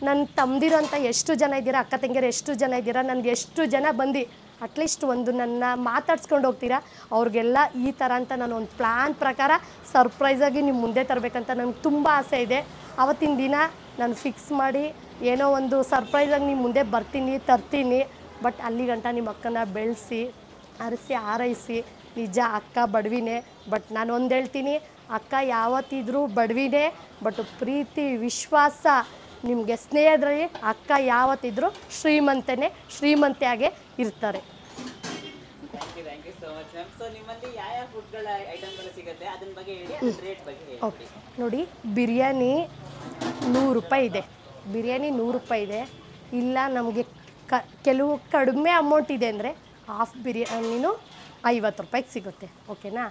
ನನ್ನ ತಮ್ಮದಿರೋ ಅಂತ ಎಷ್ಟು ಜನ ಇದ್ದೀರಾ, ಅಕ್ಕ ತಂಗಿಯರು ಎಷ್ಟು ಜನ ಇದ್ದೀರಾ, ನನಗೆ ಎಷ್ಟು ಜನ ಬಂದು ಅಟ್ಲೀಸ್ಟ್ ಒಂದು ನನ್ನ ಮಾತಾಡ್ಸ್ಕೊಂಡು ಹೋಗ್ತೀರಾ, ಅವ್ರಿಗೆಲ್ಲ ಈ ಥರ ಅಂತ ನಾನು ಒಂದು ಪ್ಲ್ಯಾನ್ ಪ್ರಕಾರ ಸರ್ಪ್ರೈಸಾಗಿ ನಿಮ್ಮ ಮುಂದೆ ತರಬೇಕಂತ ನನಗೆ ತುಂಬ ಆಸೆ ಇದೆ. ಆವತ್ತಿನ ದಿನ ನಾನು ಫಿಕ್ಸ್ ಮಾಡಿ ಏನೋ ಒಂದು ಸರ್ಪ್ರೈಸಾಗಿ ನಿಮ್ಮ ಮುಂದೆ ಬರ್ತೀನಿ, ತರ್ತೀನಿ. ಬಟ್ ಅಲ್ಲಿ ಗಂಟ ನಿಮ್ಮ ಅಕ್ಕನ ಬೆಳೆಸಿ ಅರಸಿ ಆರೈಸಿ. ನಿಜ ಅಕ್ಕ ಬಡವಿನೇ, ಬಟ್ ನಾನು ಒಂದು ಹೇಳ್ತೀನಿ, ಅಕ್ಕ ಯಾವತ್ತಿದ್ರೂ ಬಡವಿನೇ, ಬಟ್ ಪ್ರೀತಿ ವಿಶ್ವಾಸ ನಿಮಗೆ ಸ್ನೇಹದಲ್ಲಿ ಅಕ್ಕ ಯಾವತ್ತಿದ್ರೂ ಶ್ರೀಮಂತೆಯಾಗೆ ಇರ್ತಾರೆ. ಓಕೆ ನೋಡಿ, ಬಿರಿಯಾನಿ 100 ರೂಪಾಯಿ ಇದೆ, ಬಿರಿಯಾನಿ 100 ರೂಪಾಯಿ ಇದೆ. ಇಲ್ಲ ನಮಗೆ ಕೆಲವು ಕಡಿಮೆ ಅಮೌಂಟ್ ಇದೆ ಅಂದರೆ ಹಾಫ್ ಬಿರಿಯಾನಿನೂ 50 ರೂಪಾಯಿಗೆ ಸಿಗುತ್ತೆ, ಓಕೆನಾ?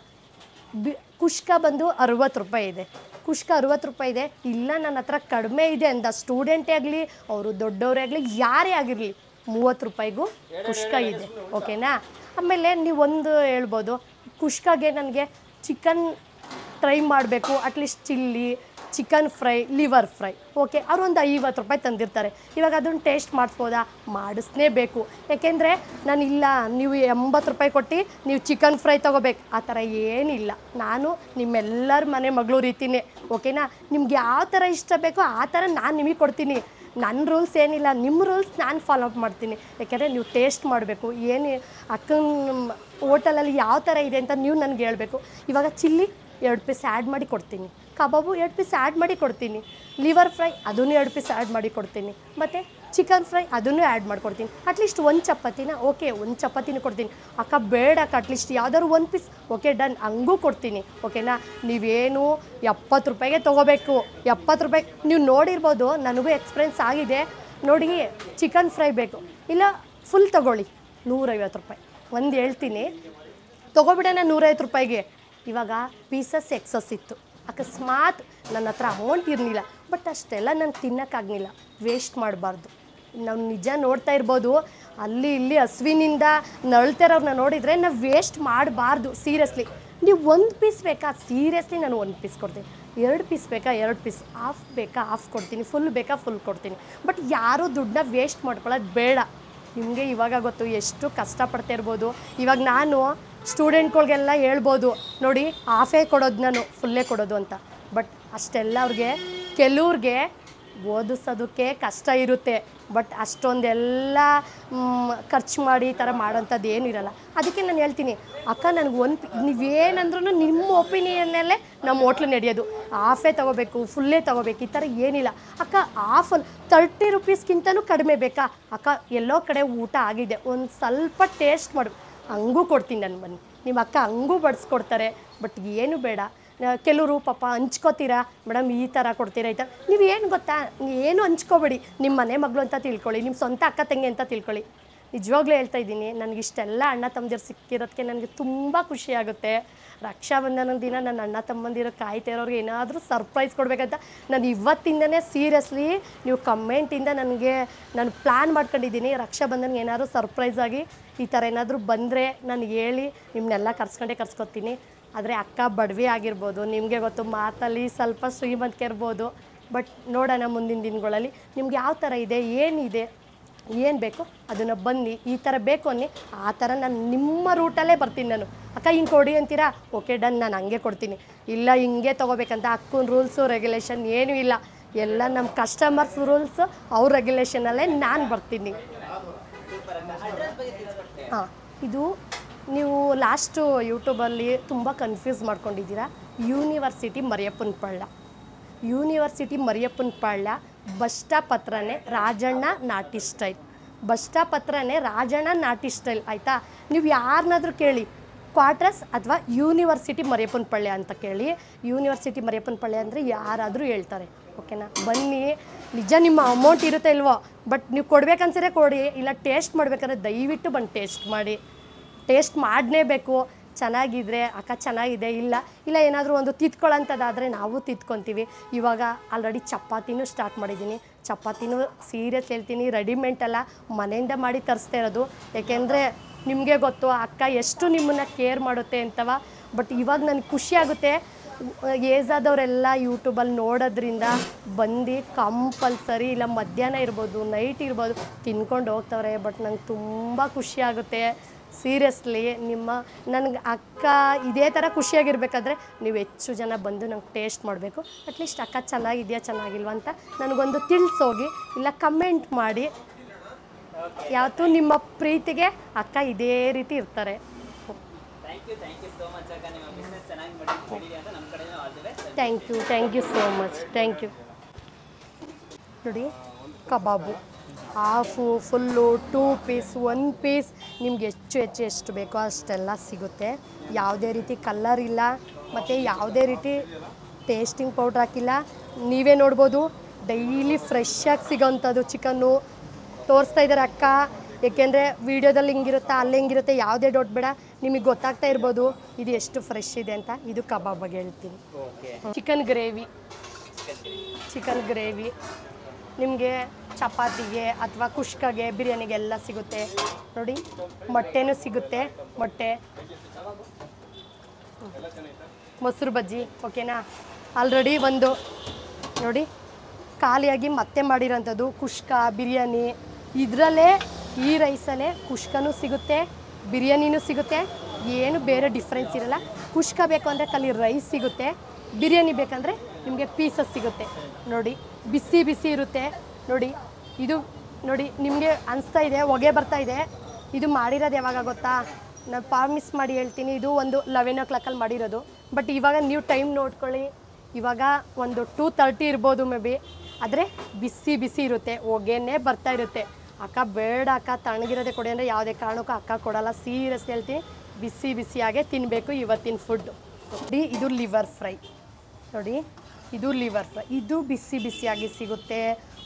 ಕುಷ್ಕ ಬಂದು 60 ರೂಪಾಯಿ ಇದೆ, ಕುಷ್ಕ 60 ರೂಪಾಯಿ ಇದೆ. ಇಲ್ಲ ನನ್ನ ಹತ್ರ ಕಡಿಮೆ ಇದೆ ಅಂದ ಸ್ಟೂಡೆಂಟೇ ಆಗಲಿ, ಅವರು ದೊಡ್ಡವರೇ ಆಗಲಿ, ಯಾರೇ ಆಗಿರಲಿ 30 ರೂಪಾಯಿಗೂ ಕುಷ್ಕ ಇದೆ, ಓಕೆನಾ? ಆಮೇಲೆ ನೀವು ಒಂದು ಹೇಳ್ಬೋದು, ಕುಷ್ಕಾಗೆ ನನಗೆ ಚಿಕನ್ ಟ್ರೈ ಮಾಡಬೇಕು, at least chilli, chicken fry, liver fry, okay, ಅವ್ರು ಒಂದು 50 ರೂಪಾಯಿ ತಂದಿರ್ತಾರೆ. ಇವಾಗ ಅದನ್ನು ಟೇಸ್ಟ್ ಮಾಡಿಸ್ಬೋದಾ? ಮಾಡಿಸ್ಲೇಬೇಕು. ಯಾಕೆಂದರೆ ನಾನು ಇಲ್ಲ ನೀವು 80 ರೂಪಾಯಿ ಕೊಟ್ಟು ನೀವು ಚಿಕನ್ ಫ್ರೈ ತೊಗೋಬೇಕು, ಆ ಥರ ಏನಿಲ್ಲ. ನಾನು ನಿಮ್ಮೆಲ್ಲರ ಮನೆ ಮಗಳು ರೀತಿಯೇ, ಓಕೆನಾ? ನಿಮ್ಗೆ ಯಾವ ಥರ ಇಷ್ಟ ಬೇಕೋ ಆ ಥರ ನಾನು ನಿಮಗೆ ಕೊಡ್ತೀನಿ. ನನ್ನ ರೂಲ್ಸ್ ಏನಿಲ್ಲ, ನಿಮ್ಮ ರೂಲ್ಸ್ ನಾನು ಫಾಲೋ ಅಪ್ ಮಾಡ್ತೀನಿ. ಯಾಕೆಂದರೆ ನೀವು ಟೇಸ್ಟ್ ಮಾಡಬೇಕು, ಏನು ಅಕ್ಕನ ಹೋಟೆಲಲ್ಲಿ ಯಾವ ಥರ ಇದೆ ಅಂತ ನೀವು ನನಗೆ ಹೇಳಬೇಕು. ಇವಾಗ ಚಿಲ್ಲಿ 2 ಪೀಸ್ ಆ್ಯಡ್ ಮಾಡಿ ಕೊಡ್ತೀನಿ, ಕಬಾಬು 2 ಪೀಸ್ ಆ್ಯಡ್ ಮಾಡಿ ಕೊಡ್ತೀನಿ, ಲಿವರ್ ಫ್ರೈ ಅದನ್ನು 2 ಪೀಸ್ ಆ್ಯಡ್ ಮಾಡಿ ಕೊಡ್ತೀನಿ, ಮತ್ತು ಚಿಕನ್ ಫ್ರೈ ಅದನ್ನು ಆ್ಯಡ್ ಮಾಡಿಕೊಡ್ತೀನಿ. ಅಟ್ಲೀಸ್ಟ್ 1 ಚಪಾತಿನ ಓಕೆ 1 ಚಪಾತಿನೂ ಕೊಡ್ತೀನಿ. ಅಕ್ಕ ಬೇಡ ಅಕ್ಕ ಅಟ್ಲೀಸ್ಟ್ ಯಾವುದಾದ್ರು 1 ಪೀಸ್ ಓಕೆ ಡನ್, ಹಂಗೂ ಕೊಡ್ತೀನಿ, ಓಕೆನಾ? ನೀವೇನು 70 ರೂಪಾಯಿಗೆ ತೊಗೋಬೇಕು, 70 ರೂಪಾಯಿ ನೀವು ನೋಡಿರ್ಬೋದು, ನನಗೂ ಎಕ್ಸ್ಪೀರಿಯೆನ್ಸ್ ಆಗಿದೆ. ನೋಡಿ, ಚಿಕನ್ ಫ್ರೈ ಬೇಕು, ಇಲ್ಲ ಫುಲ್ ತೊಗೊಳ್ಳಿ 150 ರೂಪಾಯಿ. ಒಂದು ಹೇಳ್ತೀನಿ, ತೊಗೊಬಿಡೋಣ 150 ರೂಪಾಯಿಗೆ. ಇವಾಗ ಪೀಸಸ್ ಎಕ್ಸಸ್ ಇತ್ತು, ಅಕಸ್ಮಾತ್ ನನ್ನ ಹತ್ರ ಅಮೌಂಟ್ ಇರಲಿಲ್ಲ, ಬಟ್ ಅಷ್ಟೆಲ್ಲ ನಂಗೆ ತಿನ್ನೋಕ್ಕಾಗಲಿಲ್ಲ, ವೇಸ್ಟ್ ಮಾಡಬಾರ್ದು. ನಾವು ನಿಜ ನೋಡ್ತಾ ಇರ್ಬೋದು, ಅಲ್ಲಿ ಇಲ್ಲಿ ಹಸುವಿನಿಂದ ನಳ್ತಿರೋರನ್ನ ನೋಡಿದರೆ ನಾವು ವೇಸ್ಟ್ ಮಾಡಬಾರ್ದು. ಸೀರಿಯಸ್ಲಿ ನೀವು 1 ಪೀಸ್ ಬೇಕಾ? ಸೀರಿಯಸ್ಲಿ ನಾನು 1 ಪೀಸ್ ಕೊಡ್ತೀನಿ. 2 ಪೀಸ್ ಬೇಕಾ? 2 ಪೀಸ್. ಹಾಫ್ ಬೇಕಾ? ಹಾಫ್ ಕೊಡ್ತೀನಿ. ಫುಲ್ ಬೇಕಾ? ಫುಲ್ ಕೊಡ್ತೀನಿ. ಬಟ್ ಯಾರೂ ದುಡ್ಡನ್ನ ವೇಸ್ಟ್ ಮಾಡ್ಕೊಳ್ಳೋದು ಬೇಡ. ನಿಮಗೆ ಇವಾಗ ಗೊತ್ತು ಎಷ್ಟು ಕಷ್ಟಪಡ್ತಾ ಇರ್ಬೋದು. ಇವಾಗ ನಾನು ಸ್ಟೂಡೆಂಟ್ಗಳಿಗೆಲ್ಲ ಹೇಳ್ಬೋದು, ನೋಡಿ ಹಾಫೇ ಕೊಡೋದು ನಾನು, ಫುಲ್ಲೇ ಕೊಡೋದು ಅಂತ. ಬಟ್ ಅಷ್ಟೆಲ್ಲ ಅವ್ರಿಗೆ ಕೆಲವ್ರಿಗೆ ಓದಿಸೋದಕ್ಕೆ ಕಷ್ಟ ಇರುತ್ತೆ, ಬಟ್ ಅಷ್ಟೊಂದೆಲ್ಲ ಖರ್ಚು ಮಾಡಿ ಈ ಥರ ಮಾಡೋಂಥದ್ದು ಏನಿರಲ್ಲ. ಅದಕ್ಕೆ ನಾನು ಹೇಳ್ತೀನಿ, ಅಕ್ಕ ನನಗೆ ನೀವೇನಂದ್ರೂ ನಿಮ್ಮ ಒಪಿನಿಯನ್ನಲ್ಲೇ ನಮ್ಮ ಹೋಟ್ಲು ನಡೆಯೋದು. ಹಾಫೇ ತೊಗೋಬೇಕು, ಫುಲ್ಲೇ ತೊಗೋಬೇಕು, ಈ ಥರ ಏನಿಲ್ಲ. ಅಕ್ಕ ಹಾಫಲ್ಲಿ 30 ರೂಪೀಸ್ಗಿಂತನೂ ಕಡಿಮೆ ಬೇಕಾ? ಅಕ್ಕ ಎಲ್ಲೋ ಕಡೆ ಊಟ ಆಗಿದೆ, ಒಂದು ಸ್ವಲ್ಪ ಟೇಸ್ಟ್ ಮಾಡು, ಹಂಗೂ ಕೊಡ್ತೀನಿ ನಾನು, ಬನ್ನಿ. ನಿಮ್ಮ ಅಕ್ಕ ಹಂಗೂ ಬಡಿಸ್ಕೊಡ್ತಾರೆ. ಬಟ್ ಏನು ಬೇಡ, ಕೆಲವರು ಪಾಪ ಹಂಚ್ಕೋತೀರಾ ಮೇಡಮ್, ಈ ಥರ ಕೊಡ್ತೀರಾ, ಈ ಥರ. ನೀವು ಏನು ಗೊತ್ತಾ, ಏನು ಹಂಚ್ಕೋಬೇಡಿ, ನಿಮ್ಮ ಮನೆ ಮಗಳು ಅಂತ ತಿಳ್ಕೊಳ್ಳಿ, ನಿಮ್ಮ ಸ್ವಂತ ಅಕ್ಕ ತಂಗಿ ಅಂತ ತಿಳ್ಕೊಳ್ಳಿ. ನಿಜವಾಗ್ಲೂ ಹೇಳ್ತಾ ಇದ್ದೀನಿ, ನನಗಿಷ್ಟೆಲ್ಲ ಅಣ್ಣ ತಮ್ಮಂದಿರು ಸಿಕ್ಕಿರೋದಕ್ಕೆ ನನಗೆ ತುಂಬ ಖುಷಿಯಾಗುತ್ತೆ. ರಕ್ಷಾಬಂಧನ ದಿನ ನನ್ನ ಅಣ್ಣ ತಮ್ಮಂದಿರು ಕಾಯ್ತಾ ಇರೋರಿಗೆ ಏನಾದರೂ ಸರ್ಪ್ರೈಸ್ ಕೊಡಬೇಕಂತ ನಾನು ಇವತ್ತಿಂದನೇ ಸೀರಿಯಸ್ಲಿ ನೀವು ಕಮೆಂಟಿಂದ ನಾನು ಪ್ಲ್ಯಾನ್ ಮಾಡ್ಕೊಂಡಿದ್ದೀನಿ. ರಕ್ಷಾಬಂಧನ್ಗೆ ಏನಾದರೂ ಸರ್ಪ್ರೈಸಾಗಿ ಈ ಥರ ಏನಾದರೂ ಬಂದರೆ ನನಗೆ ಹೇಳಿ, ನಿಮ್ಮನ್ನೆಲ್ಲ ಕರ್ಸ್ಕೊತೀನಿ. ಆದರೆ ಅಕ್ಕ ಬಡವಿ ಆಗಿರ್ಬೋದು, ನಿಮಗೆ ಗೊತ್ತು ಮಾತಲ್ಲಿ ಸ್ವಲ್ಪ ಶ್ರೀಮಂತಿಕೆ ಇರ್ಬೋದು. ಬಟ್ ನೋಡೋಣ ಮುಂದಿನ ದಿನಗಳಲ್ಲಿ ನಿಮ್ಗೆ ಯಾವ ಥರ ಇದೆ, ಏನಿದೆ, ಏನು ಬೇಕು ಅದನ್ನು ಬನ್ನಿ, ಈ ಥರ ಬೇಕು ಅನ್ನಿ, ಆ ಥರ ನಾನು ನಿಮ್ಮ ರೂಟಲ್ಲೇ ಬರ್ತೀನಿ. ನಾನು ಅಕ್ಕ ಹಿಂಗೆ ಕೊಡಿ ಅಂತೀರಾ, ಓಕೆ ಡನ್, ನಾನು ಹಂಗೆ ಕೊಡ್ತೀನಿ. ಇಲ್ಲ ಹಿಂಗೆ ತೊಗೋಬೇಕಂತ ಅಕ್ಕನ ರೂಲ್ಸು ರೆಗ್ಯುಲೇಷನ್ ಏನೂ ಇಲ್ಲ, ಎಲ್ಲ ನಮ್ಮ ಕಸ್ಟಮರ್ಸ್ ರೂಲ್ಸು ಅವ್ರ ರೆಗ್ಯುಲೇಷನಲ್ಲೇ ನಾನು ಬರ್ತೀನಿ. ಹಾಂ, ಇದು ನೀವು ಲಾಸ್ಟು ಯೂಟ್ಯೂಬಲ್ಲಿ ತುಂಬ ಕನ್ಫ್ಯೂಸ್ ಮಾಡ್ಕೊಂಡಿದ್ದೀರಾ. ಯೂನಿವರ್ಸಿಟಿ ಮರಿಯಪ್ಪನ ಪಳ್ಳ, ಯೂನಿವರ್ಸಿಟಿ ಮರಿಯಪ್ಪನ ಪಳ್ಳ ಬಸ್ ಸ್ಟಾಪ್ ಹತ್ರನೇ ರಾಜಣ್ಣ ನಾಟಿ ಸ್ಟೈಲ್, ಬಸ್ ಸ್ಟಾಪ್ ಹತ್ರನೇ ರಾಜಣ್ಣ ನಾಟಿ ಸ್ಟೈಲ್. ಆಯಿತಾ, ನೀವು ಯಾರನ್ನಾದ್ರೂ ಕೇಳಿ ಕ್ವಾರ್ಟರ್ಸ್ ಅಥವಾ ಯೂನಿವರ್ಸಿಟಿ ಮರಿಯಪ್ಪನ ಪಳ್ಳ ಅಂತ ಕೇಳಿ, ಯೂನಿವರ್ಸಿಟಿ ಮರಿಯಪ್ಪನ ಪಳ್ಳ ಅಂದರೆ ಯಾರಾದರೂ ಹೇಳ್ತಾರೆ. ಓಕೆನಾ, ಬನ್ನಿ. ನಿಜ ನಿಮ್ಮ ಅಮೌಂಟ್ ಇರುತ್ತೆ ಇಲ್ವೋ, ಬಟ್ ನೀವು ಕೊಡ್ಬೇಕನ್ಸಿದ್ರೆ ಕೊಡಿ, ಇಲ್ಲ ಟೇಸ್ಟ್ ಮಾಡಬೇಕಾದ್ರೆ ದಯವಿಟ್ಟು ಬಂದು ಟೇಸ್ಟ್ ಮಾಡಿ. ಟೇಸ್ಟ್ ಮಾಡಲೇಬೇಕು. ಚೆನ್ನಾಗಿದ್ರೆ ಅಕ್ಕ ಚೆನ್ನಾಗಿದೆ, ಇಲ್ಲ ಏನಾದರೂ ಒಂದು ತಿತ್ಕೊಳ್ಳೋಂಥದ್ದಾದರೆ ನಾವು ತಿತ್ಕೊತೀವಿ. ಇವಾಗ ಆಲ್ರೆಡಿ ಚಪಾತಿನೂ ಸ್ಟಾರ್ಟ್ ಮಾಡಿದ್ದೀನಿ. ಚಪಾತಿನೂ ಸೀರಿಯಸ್ ಹೇಳ್ತೀನಿ, ರೆಡಿಮೇಡ್ ಅಲ್ಲ, ಮನೆಯಿಂದ ಮಾಡಿ ತರಿಸ್ತಾ ಇರೋದು. ಏಕೆಂದರೆ ನಿಮಗೆ ಗೊತ್ತು ಅಕ್ಕ ಎಷ್ಟು ನಿಮ್ಮನ್ನು ಕೇರ್ ಮಾಡುತ್ತೆ ಅಂತವ. ಬಟ್ ಇವಾಗ ನನಗೆ ಖುಷಿ ಆಗುತ್ತೆ, ಏಜ್ ಆದವರೆಲ್ಲ ಯೂಟ್ಯೂಬಲ್ಲಿ ನೋಡೋದ್ರಿಂದ ಬಂದು ಕಂಪಲ್ಸರಿ ಇಲ್ಲ ಮಧ್ಯಾಹ್ನ ಇರ್ಬೋದು, ನೈಟ್ ಇರ್ಬೋದು, ತಿನ್ಕೊಂಡು ಹೋಗ್ತವ್ರೆ. ಬಟ್ ನಂಗೆ ತುಂಬ ಖುಷಿ ಆಗುತ್ತೆ ಸೀರಿಯಸ್ಲಿ. ನನಗೆ ಅಕ್ಕ ಇದೇ ಥರ ಖುಷಿಯಾಗಿರ್ಬೇಕಾದ್ರೆ ನೀವು ಹೆಚ್ಚು ಜನ ಬಂದು ನಂಗೆ ಟೇಸ್ಟ್ ಮಾಡಬೇಕು. ಅಟ್ಲೀಸ್ಟ್ ಅಕ್ಕ ಚೆನ್ನಾಗಿದೆಯಾ ಚೆನ್ನಾಗಿಲ್ವ ಅಂತ ನನಗೊಂದು ತಿಳಿಸೋಗಿ, ಇಲ್ಲ ಕಮೆಂಟ್ ಮಾಡಿ. ಯಾವತ್ತೂ ನಿಮ್ಮ ಪ್ರೀತಿಗೆ ಅಕ್ಕ ಇದೇ ರೀತಿ ಇರ್ತಾರೆ. Thank you so much. Thank you. ನೋಡಿ, ಕಬಾಬು ಹಾಫು, ಫುಲ್ಲು, 2 ಪೀಸ್, 1 ಪೀಸ್, ನಿಮ್ಗೆ ಎಷ್ಟು ಬೇಕೋ ಅಷ್ಟೆಲ್ಲ ಸಿಗುತ್ತೆ. ಯಾವುದೇ ರೀತಿ ಕಲರ್ ಇಲ್ಲ, ಮತ್ತು ಯಾವುದೇ ರೀತಿ ಟೇಸ್ಟಿಂಗ್ ಪೌಡ್ರ್ ಹಾಕಿಲ್ಲ. ನೀವೇ ನೋಡ್ಬೋದು, ಡೈಲಿ ಫ್ರೆಶ್ಶಾಗಿ ಸಿಗೋವಂಥದ್ದು ಚಿಕನ್ನು ತೋರಿಸ್ತಾ ಇದ್ದಾರೆ ಅಕ್ಕ. ಏಕೆಂದರೆ ವೀಡಿಯೋದಲ್ಲಿ ಹಿಂಗಿರುತ್ತೆ, ಅಲ್ಲಿ ಹಿಂಗಿರುತ್ತೆ, ಯಾವುದೇ ಡೌಟ್ ಬೇಡ, ನಿಮಗೆ ಗೊತ್ತಾಗ್ತಾ ಇರ್ಬೋದು ಇದು ಎಷ್ಟು ಫ್ರೆಶ್ ಇದೆ ಅಂತ. ಇದು ಕಬಾಬ್ ಬಗ್ಗೆ ಹೇಳ್ತೀನಿ. ಚಿಕನ್ ಗ್ರೇವಿ ನಿಮಗೆ ಚಪಾತಿಗೆ ಅಥವಾ ಕುಷ್ಕಗೆ, ಬಿರಿಯಾನಿಗೆಲ್ಲ ಸಿಗುತ್ತೆ. ನೋಡಿ, ಮೊಟ್ಟೆನೂ ಸಿಗುತ್ತೆ, ಮೊಟ್ಟೆ, ಮೊಸರು ಬಜ್ಜಿ. ಓಕೆನಾ, ಆಲ್ರೆಡಿ ಒಂದು ನೋಡಿ ಖಾಲಿಯಾಗಿ ಮತ್ತೆ ಮಾಡಿರೋಂಥದ್ದು ಕುಷ್ಕ, ಬಿರಿಯಾನಿ. ಇದರಲ್ಲೇ ಈ ರೈಸಲ್ಲೇ ಕುಷ್ಕನೂ ಸಿಗುತ್ತೆ, ಬಿರಿಯಾನಿನೂ ಸಿಗುತ್ತೆ, ಏನು ಬೇರೆ ಡಿಫ್ರೆನ್ಸ್ ಇರಲ್ಲ. ಕುಷ್ಕ ಬೇಕು ಅಂದರೆ ಖಾಲಿ ರೈಸ್ ಸಿಗುತ್ತೆ, ಬಿರಿಯಾನಿ ಬೇಕಂದರೆ ನಿಮಗೆ ಪೀಸಸ್ ಸಿಗುತ್ತೆ. ನೋಡಿ, ಬಿಸಿ ಇರುತ್ತೆ. ನೋಡಿ, ಇದು ನೋಡಿ, ನಿಮಗೆ ಅನಿಸ್ತಾ ಇದೆ ಹೊಗೆ ಬರ್ತಾ ಇದೆ. ಇದು ಮಾಡಿರೋದು ಯಾವಾಗ ಗೊತ್ತಾ, ನಾನು ಪ್ರಾಮಿಸ್ ಮಾಡಿ ಹೇಳ್ತೀನಿ, ಇದು ಒಂದು 11 o'clock ಮಾಡಿರೋದು. ಬಟ್ ಇವಾಗ ನೀವು ಟೈಮ್ ನೋಡ್ಕೊಳ್ಳಿ, ಇವಾಗ ಒಂದು 2:30 ಇರ್ಬೋದು ಮೇ ಬಿ. ಆದರೆ ಬಿಸಿ ಇರುತ್ತೆ, ಹೊಗೆನೇ ಬರ್ತಾ ಇರುತ್ತೆ. ಅಕ್ಕ ಬೇಡ ಅಕ್ಕ ತಣ್ಣಗಿರೋದೆ ಕೊಡಿ ಅಂದರೆ ಯಾವುದೇ ಕಾರಣಕ್ಕೂ ಅಕ್ಕ ಕೊಡಲ್ಲ. ಸೀರಿಯಸ್ ಹೇಳ್ತೀನಿ, ಬಿಸಿಯಾಗೆ ತಿನ್ನಬೇಕು ಇವತ್ತಿನ ಫುಡ್ಡು. ನೋಡಿ, ಇದು ಲಿವರ್ ಫ್ರೈ. ನೋಡಿ, ಇದು ಲಿವರ್ ಫ್ರೈ. ಇದು ಬಿಸಿಯಾಗಿ ಸಿಗುತ್ತೆ.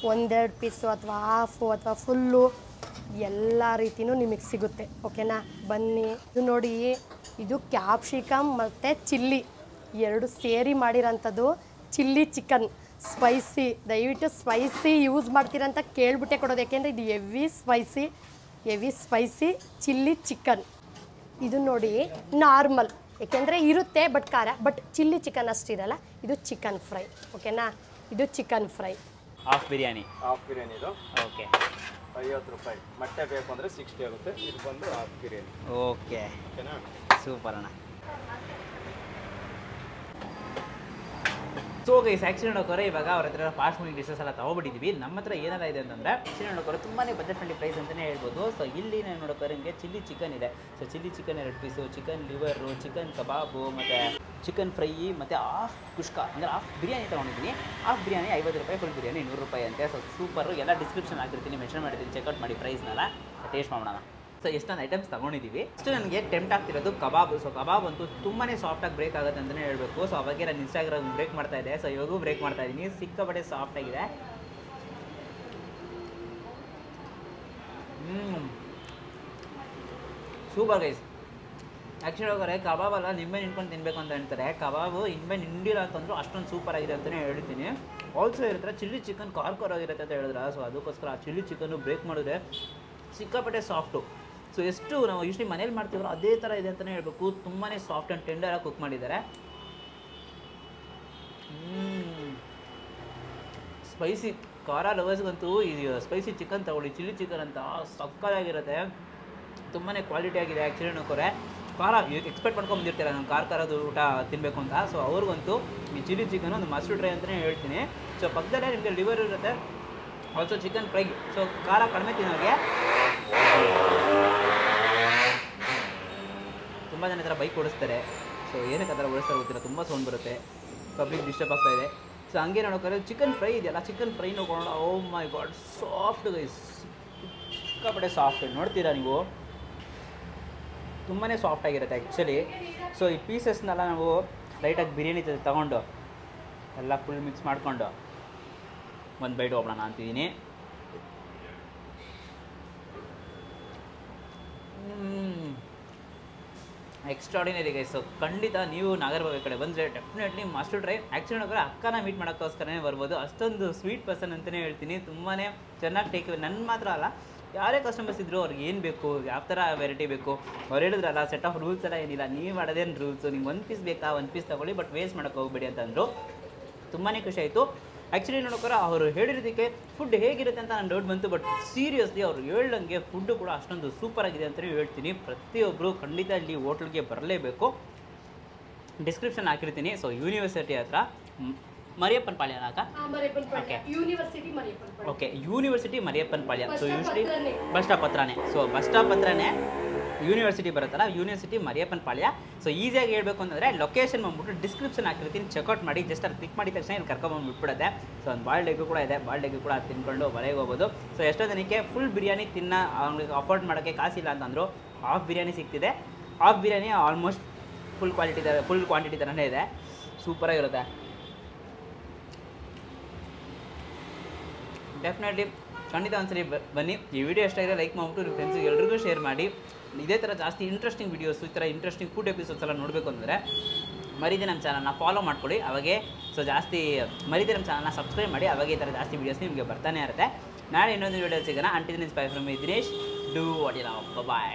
1-2 ಪೀಸು ಅಥವಾ ಹಾಫು ಅಥವಾ ಫುಲ್ಲು ಎಲ್ಲ ರೀತಿಯೂ ನಿಮಗೆ ಸಿಗುತ್ತೆ. ಓಕೆನಾ, ಬನ್ನಿ. ಇದು ನೋಡಿ, ಇದು ಕ್ಯಾಪ್ಸಿಕಮ್ ಮತ್ತು ಚಿಲ್ಲಿ ಎರಡು ಸೇರಿ ಮಾಡಿರೋಂಥದ್ದು ಚಿಲ್ಲಿ ಚಿಕನ್ ಸ್ಪೈಸಿ. ದಯವಿಟ್ಟು ಸ್ಪೈಸಿ ಯೂಸ್ ಮಾಡ್ತೀರಂತ ಕೇಳ್ಬಿಟ್ಟೆ ಕೊಡೋದು, ಯಾಕೆಂದರೆ ಇದು ಹೆವಿ ಸ್ಪೈಸಿ ಚಿಲ್ಲಿ ಚಿಕನ್. ಇದು ನೋಡಿ ನಾರ್ಮಲ್, ಏಕೆಂದರೆ ಇರುತ್ತೆ ಬಟ್ ಖಾರ, ಬಟ್ ಚಿಲ್ಲಿ ಚಿಕನ್ ಅಷ್ಟಿರಲ್ಲ. ಇದು ಚಿಕನ್ ಫ್ರೈ. ಓಕೆನಾ, ಇದು ಚಿಕನ್ ಫ್ರೈ. ಹಾಫ್ ಬಿರಿಯಾನಿ ಇದು ಓಕೆ, 50 ರೂಪಾಯಿ. ಮೊಟ್ಟೆ ಬೇಕು ಅಂದರೆ 60 ಆಗುತ್ತೆ. ಇದು ಬಂದು ಹಾಫ್ ಬಿರಿಯಾನಿ. ಓಕೆ, ಓಕೆನಾ, ಸೂಪರ್ ಅಣ್ಣ. ಸೊ ಗೈಸ್, ಆ್ಯಕ್ಚುಲಿ ನೋಡೋಕೆ ಇವಾಗ ಅವ್ರ ಹತ್ರ ಫಾಸ್ಟ್ ಮೂವಿಂಗ್ ಡಿಶಸ್ ಎಲ್ಲ ತೊಗೊಬಿಟ್ಟಿದ್ದೀವಿ. ನಮ್ಮ ಹತ್ರ ಏನಾರ ಇದೆ ಅಂತಂದರೆ ಆ್ಯಕ್ಚುಲಿ ನೋಡೋಕೆ ತುಂಬಾ ಬಜೆಟ್ ಫ್ರೆಂಡ್ಲಿ ಪ್ರೈಸ್ ಅಂತಲೇ ಹೇಳ್ಬೋದು. ಸೊ ಇಲ್ಲಿ ನಾನು ನೋಡೋಕೆ ನಿಮಗೆ ಚಿಲ್ಲಿ ಚಿಕನ್ ಇದೆ. So chilli chicken 2 piece, chicken liver, chicken kebab, ಮತ್ತು ಚಿಕನ್ ಫ್ರೈ, ಮತ್ತು ಹಾಫ್ ಕುಷ್ಕ ಅಂದರೆ ಹಾಫ್ ಬಿರಿಯಾನಿ ತೊಗೊಂಡಿದ್ದೀನಿ. ಹಾಫ್ ಬಿರಿಯಾನಿ 50 ರೂಪಾಯಿ, ಫುಲ್ ಬಿರಿಯಾನಿ 100 ರೂಪಾಯಿ ಅಂತೆ. So super. ಎಲ್ಲ ಡಿಸ್ಕ್ರಿಪ್ಷನ್ ಆಗಿರ್ತೀನಿ, ಮೆನ್ಷನ್ ಮಾಡಿರ್ತೀನಿ, ಚೆಕ್ಔಟ್ ಮಾಡಿ ಪ್ರೈಸ್ನೆಲ್ಲ, ಟೇಸ್ಟ್ ಮಾಡೋಣ. ಸೊ ಎಷ್ಟೊಂದು ಐಟಮ್ಸ್ ತೊಗೊಂಡಿದ್ದೀವಿ. ಅಷ್ಟು ನನಗೆ ಟೆಂಪ್ಟ್ ಆಗ್ತಿರೋದು ಕಬಾಬ್. ಸೊ ಕಬಾಬ್ ಅಂತೂ ತುಂಬಾ ಸಾಫ್ಟಾಗಿ ಬ್ರೇಕ್ ಆಗುತ್ತೆ ಅಂತಲೇ ಹೇಳಬೇಕು. ಸೊ ಅವಾಗೆ ನಾನು ಇನ್ಸ್ಟಾಗ್ರಾಮ್ ಬ್ರೇಕ್ ಮಾಡ್ತಾ ಇದ್ದೆ, ಸೊ ಇವಾಗೂ ಬ್ರೇಕ್ ಮಾಡ್ತಾ ಇದ್ದೀನಿ. ಸಿಕ್ಕಾಪಟ್ಟೆ ಸಾಫ್ಟಾಗಿದೆ. Super guys. ಆ್ಯಕ್ಚುಲಿ ಹೋಗೋರೆ ಕಬಾಬಲ್ಲ ನಿಂಬೆ ನಿಂತ್ಕೊಂಡು ತಿನ್ನಬೇಕು ಅಂತ ಹೇಳ್ತಾರೆ. ಕಬಾಬು ನಿಂಬೆ ನಿಂಡಿಲ್ಲ ಅಂತಂದ್ರು ಅಷ್ಟೊಂದು ಸೂಪರ್ ಆಗಿದೆ ಅಂತಲೇ ಹೇಳ್ತೀನಿ. ಆಲ್ಸೋ ಇರುತ್ತೆ ಚಿಲ್ಲಿ ಚಿಕನ್ ಖಾರ ಆಗಿರುತ್ತೆ ಅಂತ ಹೇಳಿದ್ರೆ, ಸೊ ಅದಕ್ಕೋಸ್ಕರ ಆ ಚಿಲ್ಲಿ ಚಿಕನ್ನು ಬ್ರೇಕ್ ಮಾಡಿದ್ರೆ ಸಿಕ್ಕಾಪಟ್ಟೆ ಸಾಫ್ಟು. ಸೊ ಎಷ್ಟು ನಾವು ಯೂಶ್ವಲಿ ಮನೇಲಿ ಮಾಡ್ತೀವೋ ಅದೇ ಥರ ಇದೆ ಅಂತಲೇ ಹೇಳಬೇಕು. ತುಂಬಾ ಸಾಫ್ಟ್ ಆ್ಯಂಡ್ ಟೆಂಡರಾಗಿ ಕುಕ್ ಮಾಡಿದ್ದಾರೆ. ಸ್ಪೈಸಿ ಖಾರ ಲವರ್ಸ್ಗಂತೂ ಈ ಸ್ಪೈಸಿ ಚಿಕನ್ ತಗೊಳ್ಳಿ, ಚಿಲ್ಲಿ ಚಿಕನ್ ಅಂತ ಸಕ್ಕತ್ತಾಗಿರುತ್ತೆ. ತುಂಬಾ ಕ್ವಾಲಿಟಿಯಾಗಿದೆ ಆ್ಯಕ್ಚುಲಿ. ನೋಡ್ಕೊರೆ ಖಾರ ಎಕ್ಸ್ಪೆಕ್ಟ್ ಮಾಡ್ಕೊಂಬಂದಿರ್ತೀರ ನಾನು ಖಾರದ ಊಟ ತಿನ್ನಬೇಕು ಅಂತ. ಸೊ ಅವ್ರಿಗಂತೂ ಈ ಚಿಲ್ಲಿ ಚಿಕನ್ ಒಂದು ಮಸ್ಟ್ ಟ್ರೈ ಅಂತಲೇ ಹೇಳ್ತೀನಿ. ಸೊ ಪಕ್ಕದಲ್ಲೇ ನಿಮಗೆ ಲಿವರ್ ಇರುತ್ತೆ, ಆಲ್ಸೋ ಚಿಕನ್ ಫ್ರೈ. ಸೊ ಖಾರ ಕಡಿಮೆ ತಿನ್ನೋರಿಗೆ ತುಂಬ ಜನ ಈ ಥರ ಬೈಕ್ ಓಡಿಸ್ತಾರೆ. ಸೊ ಏನಕ್ಕೆ ಆ ಥರ ಓಡಿಸ್ತಾರೆ ಗೊತ್ತಿಲ್ಲ, ತುಂಬ ಸೌಂಡ್ ಬರುತ್ತೆ, ಪಬ್ಲಿಕ್ ಡಿಸ್ಟರ್ಬ್ ಆಗ್ತಾ ಇದೆ. ಸೊ ಹಂಗೆ ನೋಡೋಕ್ಕಾರೆ ಚಿಕನ್ ಫ್ರೈ ಇದೆಯಲ್ಲ, ಚಿಕನ್ ಫ್ರೈ ನೋಡ್ಕೊಂಡು ಓ ಮೈ ಗಾಡ್ ಸಾಫ್ಟ್ ಗೈಸ್, ಸಿಕ್ಕಾಪಟ್ಟೆ ಸಾಫ್ಟ್ ನೋಡ್ತೀರಾ ನೀವು, ತುಂಬಾ ಸಾಫ್ಟಾಗಿರುತ್ತೆ ಆ್ಯಕ್ಚುಲಿ. ಸೊ ಈ ಪೀಸಸ್ನೆಲ್ಲ ನಾವು ಲೈಟಾಗಿ ಬಿರಿಯಾನಿ ತೊಗೊಂಡು ಎಲ್ಲ ಫುಲ್ ಮಿಕ್ಸ್ ಮಾಡಿಕೊಂಡು ಒಂದು ಬೈಟ್ ಹೋಗೋಣ ಅಂತಿದ್ದೀನಿ. Extraordinary guys. ಸೊ ಖಂಡಿತ ನೀವು ನಾಗರಬಾವಿ ಕಡೆ ಬಂದರೆ ಡೆಫಿನೆಟ್ಲಿ ಮಸ್ಟ್ ಟ್ರೈ. ಆ್ಯಕ್ಚುಲಿ ನೋಡಿದ್ರೆ ಅಕ್ಕನ ಮೀಟ್ ಮಾಡೋಕ್ಕೋಸ್ಕರನೇ ಬರ್ಬೋದು. ಅಷ್ಟೊಂದು ಸ್ವೀಟ್ ಪರ್ಸನ್ ಅಂತಲೇ ಹೇಳ್ತೀನಿ. ತುಂಬಾ ಚೆನ್ನಾಗಿ ಟೇಕ್ ನನ್ನ ಮಾತ್ರ ಅಲ್ಲ, ಯಾರೇ ಕಸ್ಟಮರ್ಸ್ ಇದ್ದರೂ ಅವ್ರಿಗೆ ಏನು ಬೇಕು, ಯಾವ ಥರ ವೆರೈಟಿ ಬೇಕು, ಅವ್ರು ಹೇಳಿದ್ರಲ್ಲ ಸೆಟ್ ಆಫ್ ರೂಲ್ಸ್ ಎಲ್ಲ ಏನಿಲ್ಲ, ನೀವು ಮಾಡೋದೇನು ರೂಲ್ಸು, ನಿಮ್ಗೆ ಒಂದು ಪೀಸ್ ಬೇಕಾ ಒಂದು ಪೀಸ್ ತೊಗೊಳ್ಳಿ, ಬಟ್ ವೇಸ್ಟ್ ಮಾಡೋಕ್ಕೆ ಹೋಗ್ಬೇಡಿ ಅಂತಂದರು. ತುಂಬಾ ಖುಷಿ ಆಯಿತು ಆ್ಯಕ್ಚುಲಿ. ನೋಡೋಕ್ಕಾರ ಅವರು ಹೇಳಿರೋದಕ್ಕೆ ಫುಡ್ ಹೇಗಿರುತ್ತೆ ಅಂತ ನಾನು ಡೌಟ್ ಬಂತು, ಬಟ್ ಸೀರಿಯಸ್ಲಿ ಅವ್ರು ಹೇಳ್ದಂಗೆ ಫುಡ್ಡು ಕೂಡ ಅಷ್ಟೊಂದು ಸೂಪರಾಗಿದೆ ಅಂತಲೇ ಹೇಳ್ತೀನಿ. ಪ್ರತಿಯೊಬ್ಬರು ಖಂಡಿತ ಇಲ್ಲಿ ಹೋಟ್ಲಿಗೆ ಬರಲೇಬೇಕು. ಡಿಸ್ಕ್ರಿಪ್ಷನ್ ಹಾಕಿರ್ತೀನಿ. ಸೊ ಯೂನಿವರ್ಸಿಟಿ ಹತ್ರ ಮರಿಯಪ್ಪನ ಪಾಳ್ಯನ ಅಕ್ಕ? ಓಕೆ, ಯೂನಿವರ್ಸಿಟಿ ಮರಿಯಪ್ಪನ ಪಾಳ್ಯ. ಸೊ ಯೂಶ್ವಲಿ ಬಸ್ ಸ್ಟಾಪ್ ಹತ್ರನೇ. ಸೊ ಬಸ್ ಸ್ಟಾಪ್ ಹತ್ರನೇ ಯೂನಿವರ್ಸಿಟಿ ಬರುತ್ತಲ್ಲ, ಯೂನಿವರ್ಸಿಟಿ ಮರಿಯಪ್ಪನ ಪಾಳ್ಯ. ಸೊ ಈಸಿಯಾಗಿ ಹೇಳಬೇಕು ಅಂತಂದರೆ ಲೊಕೇಶನ್ ಬಂದ್ಬಿಟ್ಟು ಡಿಸ್ಕ್ರಿಪ್ಷನ್ ಹಾಕಿರ್ತೀನಿ, ಚೆಕ್ಔಟ್ ಮಾಡಿ. ಜಸ್ಟ್ ಅಲ್ಲಿ ಕ್ಲಿಕ್ ಮಾಡಿದ ತಕ್ಷಣ ಇಲ್ಲಿ ಕರ್ಕೊಂಬಂದು ಬಿಟ್ಬಿಡುತ್ತೆ. ಸೊ ಒಂದು ಬಾಲ್ಡ್ ಎಗ್ ಕೂಡ ಇದೆ, ಬಾಲ್ಡ್ ಎಗ್ ಕೂಡ ತಿನ್ಕೊಂಡು ಮನೆಗೆ ಹೋಗ್ಬೋದು. ಸೊ ಎಷ್ಟೋ ಜನಕ್ಕೆ ಫುಲ್ ಬಿರಿಯಾನಿ ಅವ್ರಿಗೆ ಅಫೋರ್ಡ್ ಮಾಡೋಕ್ಕೆ ಕಾಸಿಲ್ಲ ಅಂತಂದರು, ಹಾಫ್ ಬಿರಿಯಾನಿ ಸಿಗ್ತಿದೆ. Half biryani almost full quantity ಥರನೇ ಇದೆ, ಸೂಪರಾಗಿರುತ್ತೆ. ಡೆಫಿನೆಟ್ಲಿ ಖಂಡಿತ ಒಂದ್ಸರಿ ಬನ್ನಿ. ಈ ವಿಡಿಯೋ ಎಷ್ಟಾಗಿದೆ ಲೈಕ್ ಮಾಡಿಬಿಟ್ಟು ನಿಮ್ಮ ಫ್ರೆಂಡ್ಸಿಗೆ ಎಲ್ರಿಗೂ ಶೇರ್ ಮಾಡಿ. ಇದೇ ಥರ ಜಾಸ್ತಿ ಇಂಟ್ರೆಸ್ಟಿಂಗ್ ವೀಡಿಯೋಸು, ಈ ಥರ ಇಂಟ್ರೆಸ್ಟಿಂಗ್ ಫುಡ್ ಎಪಿಸೋಡ್ಸ್ ಎಲ್ಲ ನೋಡಬೇಕು ಅಂದರೆ ಮರಿದೆ ನಮ್ಮ ಚಾನಲ್ನ ಫಾಲೋ ಮಾಡ್ಕೊಳ್ಳಿ. ಅವಾಗೆ ಸೊ ಜಾಸ್ತಿ ಮರಿದೆ ನಮ್ಮ ಚಾನಲ್ನ ಸಬ್ಸ್ಕ್ರೈಬ್ ಮಾಡಿ, ಅವಾಗೆ ಈ ಥರ ಜಾಸ್ತಿ ವೀಡಿಯೋಸ್ ನಿಮಗೆ ಬರ್ತಾನೆ ಇರುತ್ತೆ. ನಾಳೆ ಇನ್ನೊಂದು ವೀಡಿಯೋ ಸಿಗೋಣ. Until inspire from Dinesh. Do what you love. Bye.